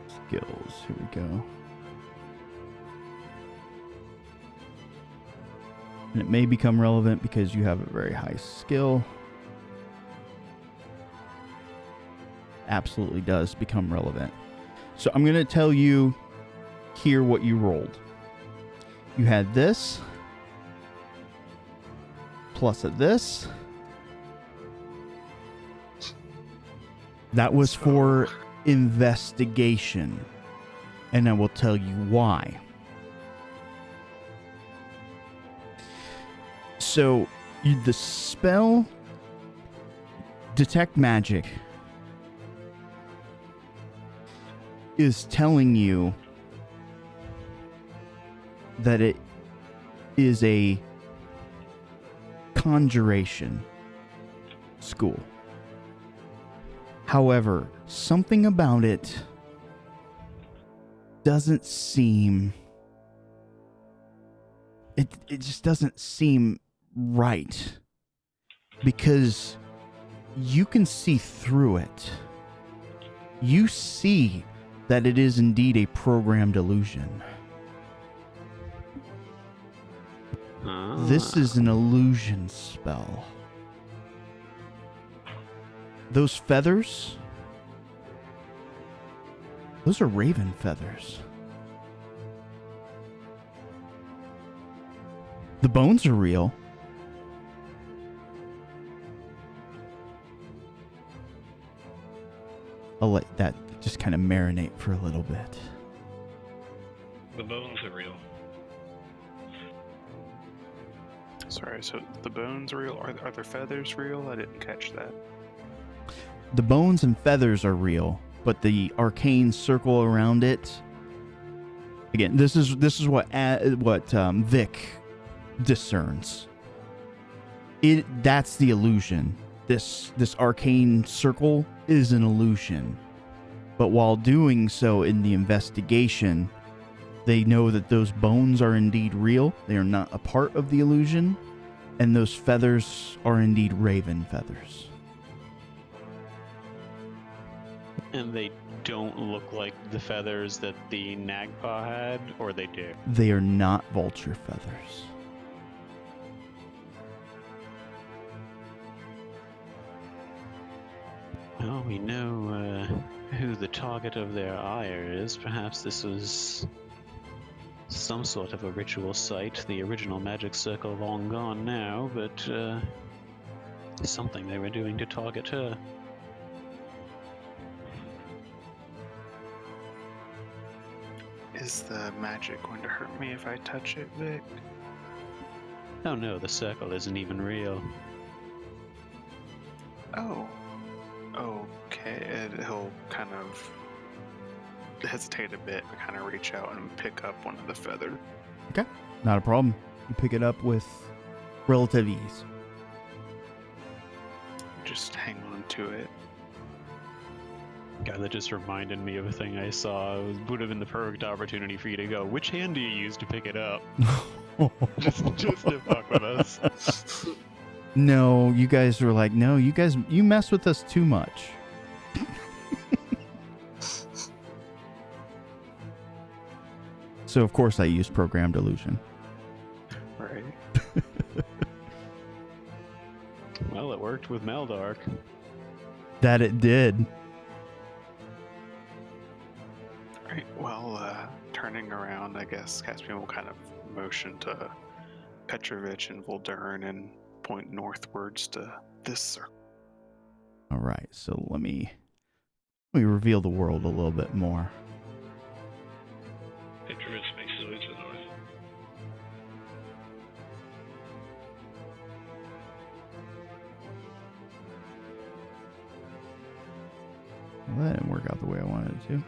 Skills, here we go. And it may become relevant because you have a very high skill. Absolutely does become relevant. So I'm going to tell you here what you rolled. You had this, plus of this. That was for investigation. And I will tell you why. So, the spell Detect Magic is telling you that it is a conjuration school. However, something about it doesn't seem... It just doesn't seem right. Because you can see through it. You see that it is indeed a programmed illusion. This is an illusion spell. Those feathers, those are raven feathers. The bones are real. I'll let that just kind of marinate for a little bit. The bones are real. Sorry, so the bones real? Are their feathers real? I didn't catch that. The bones and feathers are real, but the arcane circle around it. Again, this is what Vic discerns. That's the illusion. This arcane circle is an illusion. But while doing so in the investigation, they know that those bones are indeed real. They are not a part of the illusion. And those feathers are indeed raven feathers. And they don't look like the feathers that the Nagpa had, or they do? They are not vulture feathers. Well, we know who the target of their ire is. Perhaps this was some sort of a ritual site. The original magic circle long gone now, but something they were doing to target her. Is the magic going to hurt me if I touch it, Vic? Oh no, the circle isn't even real. Oh. Okay, and he'll kind of hesitate a bit and kind of reach out and pick up one of the feathers. Okay, not a problem. You pick it up with relative ease. Just hang on to it. God, that just reminded me of a thing I saw. It would have been the perfect opportunity for you to go, which hand do you use to pick it up? just to fuck with us. No, you guys were like, no, you mess with us too much. So, of course, I used programmed illusion. Right. Well, it worked with Meldark. That it did. Right, well, turning around, I guess Caspian will kind of motion to Petrovich and Voldern and point northwards to this circle. All right, so let me reveal the world a little bit more. Petrovich makes his way to the north. Well, that didn't work out the way I wanted it to.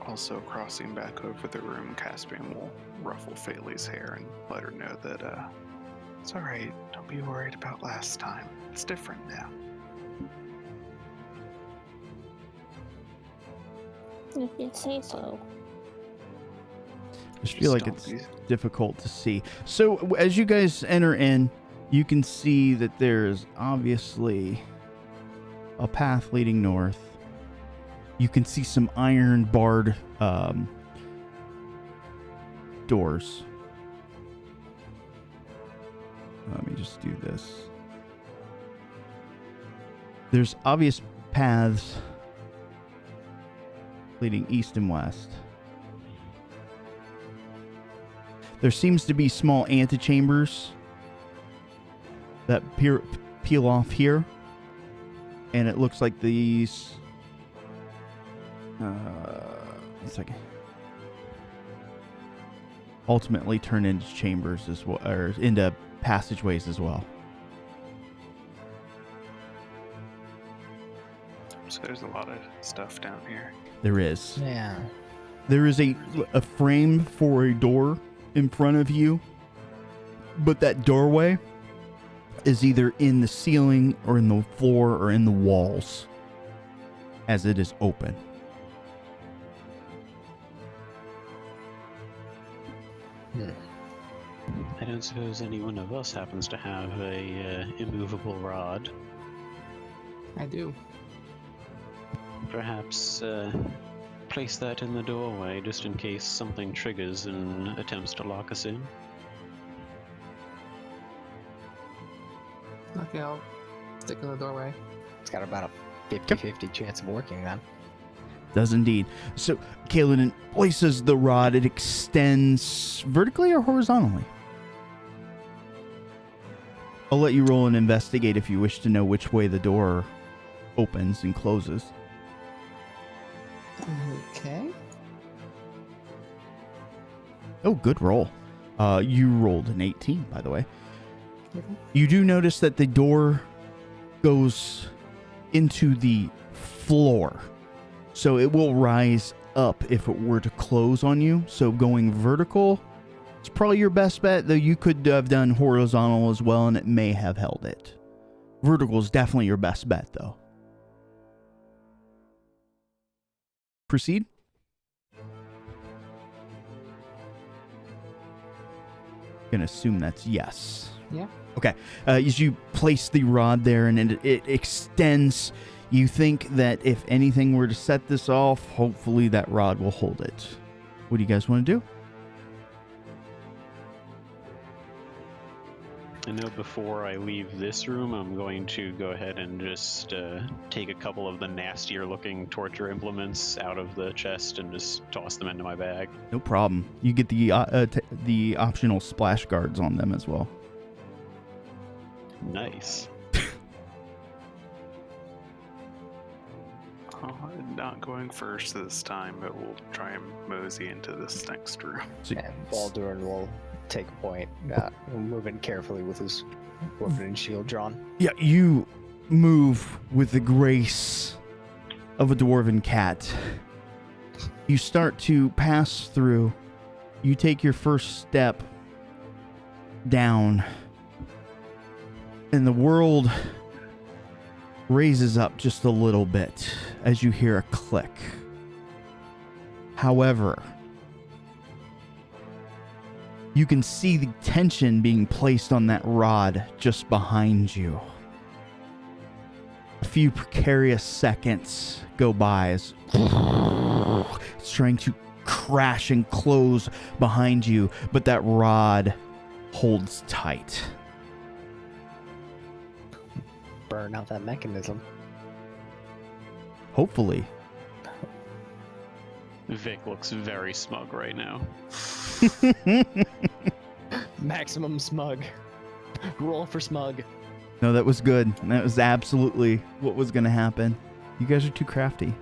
Also, crossing back over the room, Caspian will ruffle Phaley's hair and let her know that, it's alright, don't be worried about last time. It's different now. If you say so. I just feel like it's difficult to see. So as you guys enter in, you can see that there's obviously a path leading north. You can see some iron barred doors. Let me just do this. There's obvious paths leading east and west. There seems to be small antechambers that peel off here. And it looks like these... one second. Ultimately turn into chambers as well, or into passageways as well. So there's a lot of stuff down here. There is. Yeah. There is a frame for a door in front of you, but that doorway is either in the ceiling or in the floor or in the walls as it is open. I don't suppose any one of us happens to have a immovable rod. I do. Perhaps place that in the doorway just in case something triggers and attempts to lock us in. Okay, I'll stick in the doorway. It's got about a 50-50 chance of working then. Does indeed. So, Kaelin places the rod. It extends vertically or horizontally? I'll let you roll and investigate if you wish to know which way the door opens and closes. Okay. Oh, good roll. You rolled an 18, by the way. Mhm. You do notice that the door goes into the floor. So it will rise up if it were to close on you. So going vertical, it's probably your best bet, though you could have done horizontal as well, and it may have held it. Vertical is definitely your best bet, though. Proceed. Gonna assume that's yes. Yeah. Okay. As you place the rod there and it extends, you think that if anything were to set this off, hopefully that rod will hold it. What do you guys want to do? I know before I leave this room, I'm going to go ahead and just take a couple of the nastier looking torture implements out of the chest and just toss them into my bag. No problem. You get the optional splash guards on them as well. Nice. Not going first this time, but we'll try and mosey into this next room. And Baldurin will take a point, moving carefully with his weapon and shield drawn. Yeah, you move with the grace of a dwarven cat. You start to pass through. You take your first step down, and the world raises up just a little bit as you hear a click. However, you can see the tension being placed on that rod just behind you. A few precarious seconds go by as it's trying to crash and close behind you, but that rod holds tight. Burn out that mechanism. Hopefully. Vic looks very smug right now. Maximum smug. Roll for smug. No, that was good. That was absolutely what was going to happen. You guys are too crafty.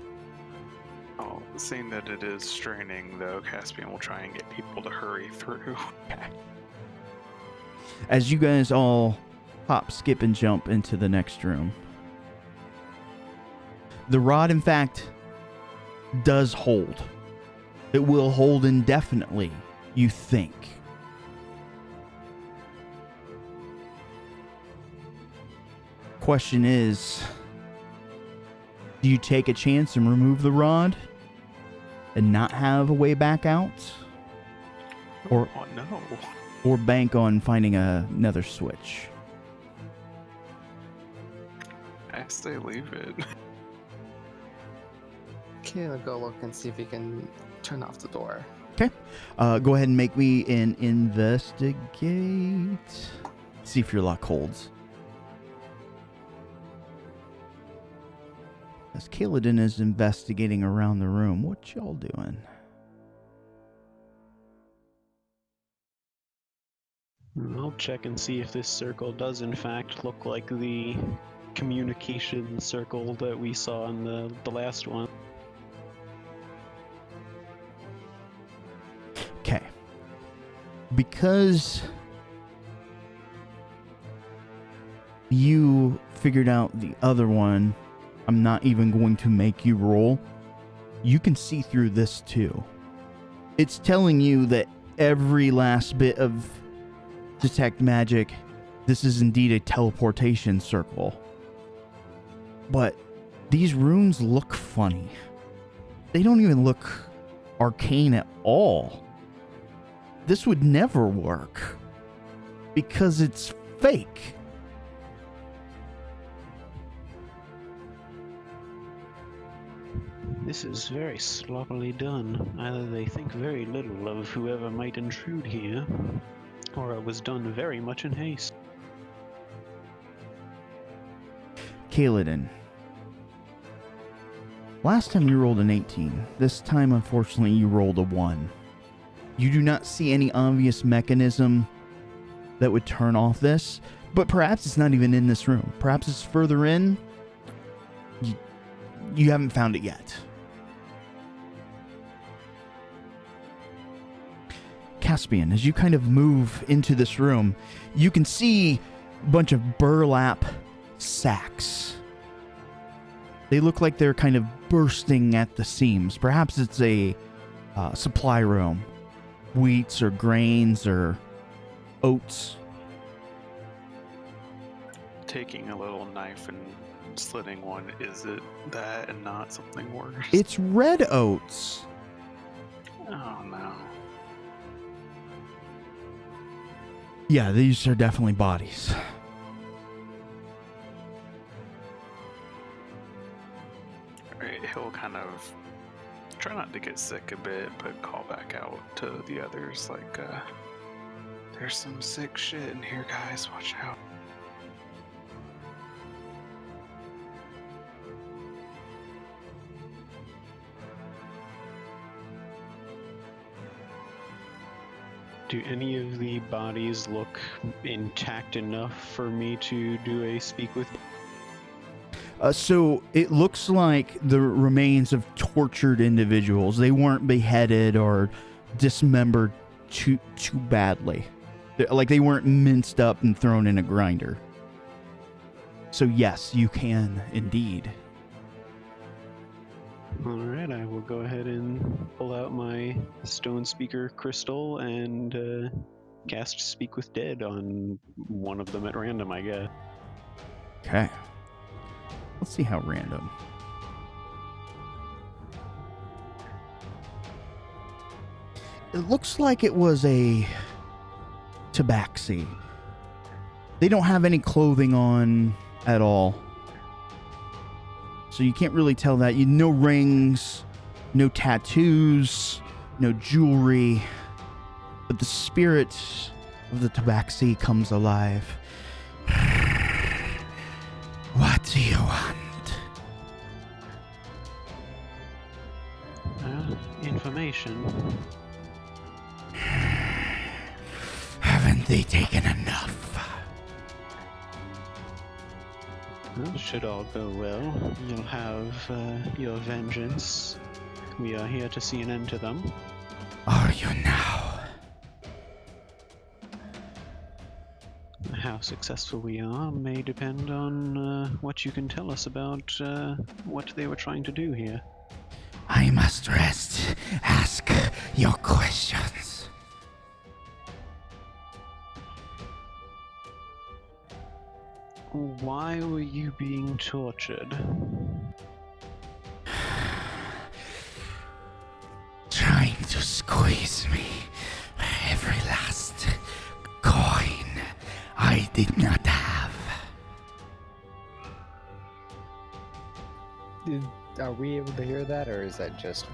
Oh, seeing that it is straining, though, Caspian will try and get people to hurry through. Okay. As you guys all hop, skip, and jump into the next room, the rod, in fact, does hold. It will hold indefinitely, you think. Question is, do you take a chance and remove the rod and not have a way back out? Or, Oh, no. or bank on finding another switch? I say leave it. Okay, I'll go look and see if we can turn off the door. Okay. Go ahead and make me an investigate. See if your luck holds. As Kaladin is investigating around the room, what y'all doing? I'll check and see if this circle does in fact look like the communication circle that we saw in the last one. Okay. Because you figured out the other one, I'm not even going to make you roll. You can see through this too. It's telling you that every last bit of detect magic, this is indeed a teleportation circle. But these runes look funny. They don't even look arcane at all. This would never work because it's fake. This is very sloppily done. Either they think very little of whoever might intrude here, or it was done very much in haste. Kaladin. Last time you rolled an 18. This time, unfortunately, you rolled a 1. You do not see any obvious mechanism that would turn off this, but perhaps it's not even in this room. Perhaps it's further in. You haven't found it yet. Caspian, as you kind of move into this room, you can see a bunch of burlap sacks. They look like they're kind of bursting at the seams. Perhaps it's a supply room. Wheats or grains or oats. Taking a little knife and slitting one, is it that and not something worse? It's red oats. Oh no. Yeah, these are definitely bodies. Alright, he'll kind of try not to get sick a bit, but call back out to the others like, there's some sick shit in here, guys, watch out. Do any of the bodies look intact enough for me to do a speak with? So it looks like the remains of tortured individuals. They weren't beheaded or dismembered too badly. Like they weren't minced up and thrown in a grinder. So yes, you can indeed. Alright, I will go ahead and pull out my stone speaker crystal and cast Speak with Dead on one of them at random, I guess. Okay. Let's see how random. It looks like it was a tabaxi. They don't have any clothing on at all. So you can't really tell that. No rings, no tattoos, no jewelry. But the spirit of the tabaxi comes alive. What do you want? Information. Haven't they taken enough? Well, should all go well, you'll have your vengeance. We are here to see an end to them. Are you now? How successful we are may depend on what you can tell us about what they were trying to do here. I must rest. Ask your questions. Why were you being tortured? Trying to squeeze me. Every last coin I did not have. Are we able to hear that, or is that just...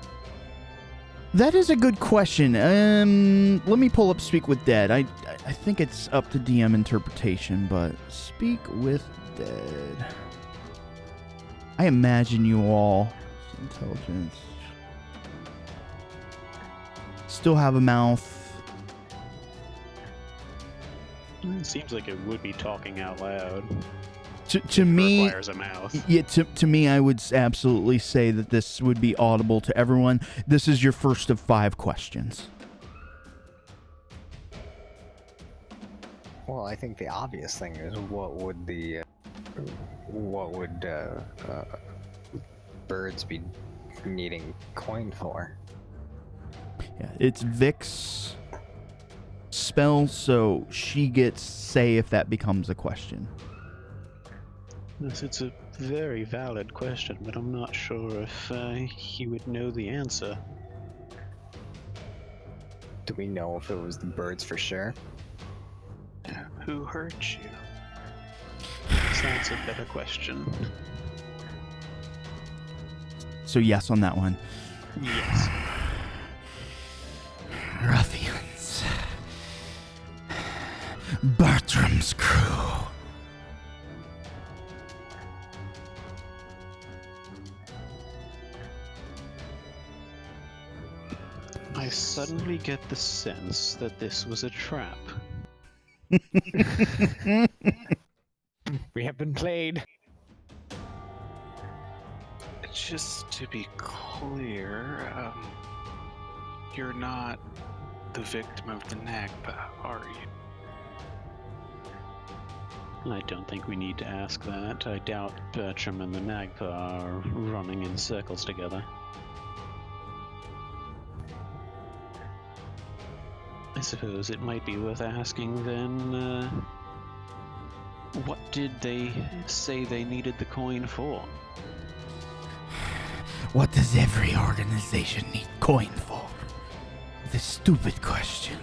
That is a good question. Let me pull up Speak with Dead. I think it's up to DM interpretation, but Speak with Dead. I imagine you all intelligence still have a mouth. It seems like it would be talking out loud. To me, requires a mouth. Yeah, to me, I would absolutely say that this would be audible to everyone. This is your first of 5 questions. Well, I think the obvious thing is what would birds be needing coin for? Yeah, it's Vic's spell, so she gets say if that becomes a question. Yes, it's a very valid question, but I'm not sure if he would know the answer. Do we know if it was the birds for sure? Yeah, who hurt you? So that's a better question. So yes on that one. Yes. Ruffians. Bertram's crew. I suddenly get the sense that this was a trap. We have been played. Just to be clear, you're not the victim of the Nagpa, are you? I don't think we need to ask that. I doubt Bertram and the Nagpa are running in circles together. I suppose it might be worth asking then, what did they say they needed the coin for? What does every organization need coin for? The stupid question.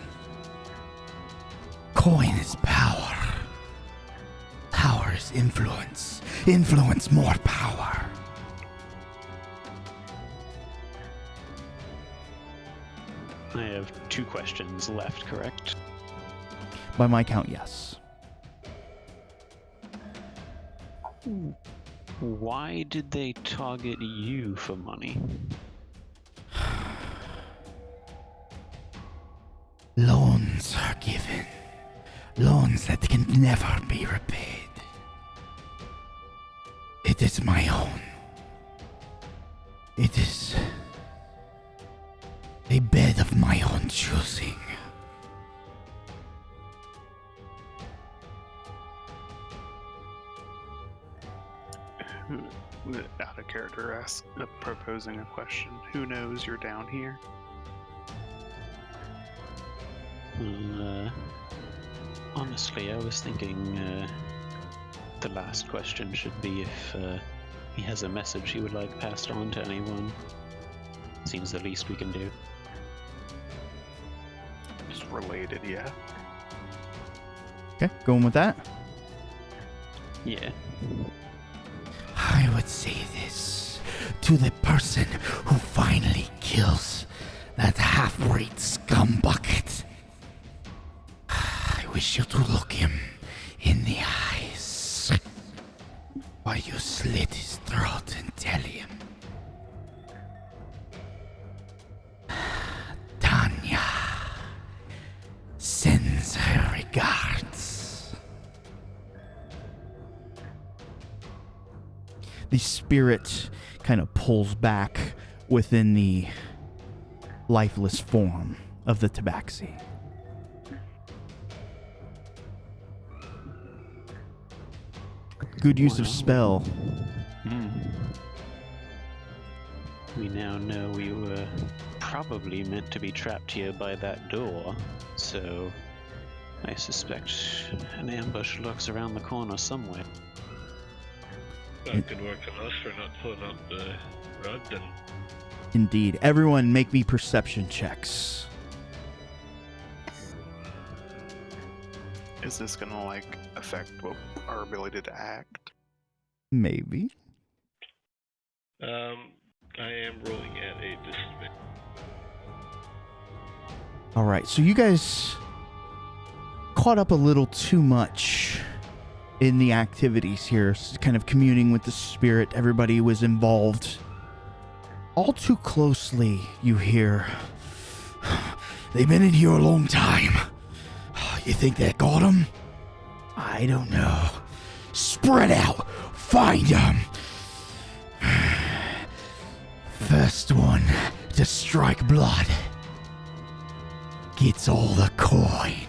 Coin is power. Power is influence. Influence more power. I have 2 questions left, correct? By my count, yes. Why did they target you for money? Loans are given. Loans that can never be repaid. It is my own. It is a bed of my own choosing. Out of character, proposing a question. Who knows you're down here? Honestly, I was thinking the last question should be if he has a message he would like passed on to anyone. Seems the least we can do. Just related, yeah. Okay, going with that. Yeah. I would say this to the person who finally kills that half-breed scumbucket. I wish you to look him in the eyes while you slit his throat and tell him, Tanya sends her regards. The spirit kind of pulls back within the lifeless form of the tabaxi. Good use of spell. We now know we were probably meant to be trapped here by that door, so I suspect an ambush lurks around the corner somewhere. Good work on us for not pulling up the rug then. Indeed. Everyone make me perception checks. Is this gonna, like, affect our ability to act? Maybe. I am rolling at a disadvantage. All right, so you guys caught up a little too much in the activities here, kind of communing with the spirit. Everybody was involved. All too closely, you hear, "They've been in here a long time. You think they got him? I don't know. Spread out. Find them. First one to strike blood gets all the coin."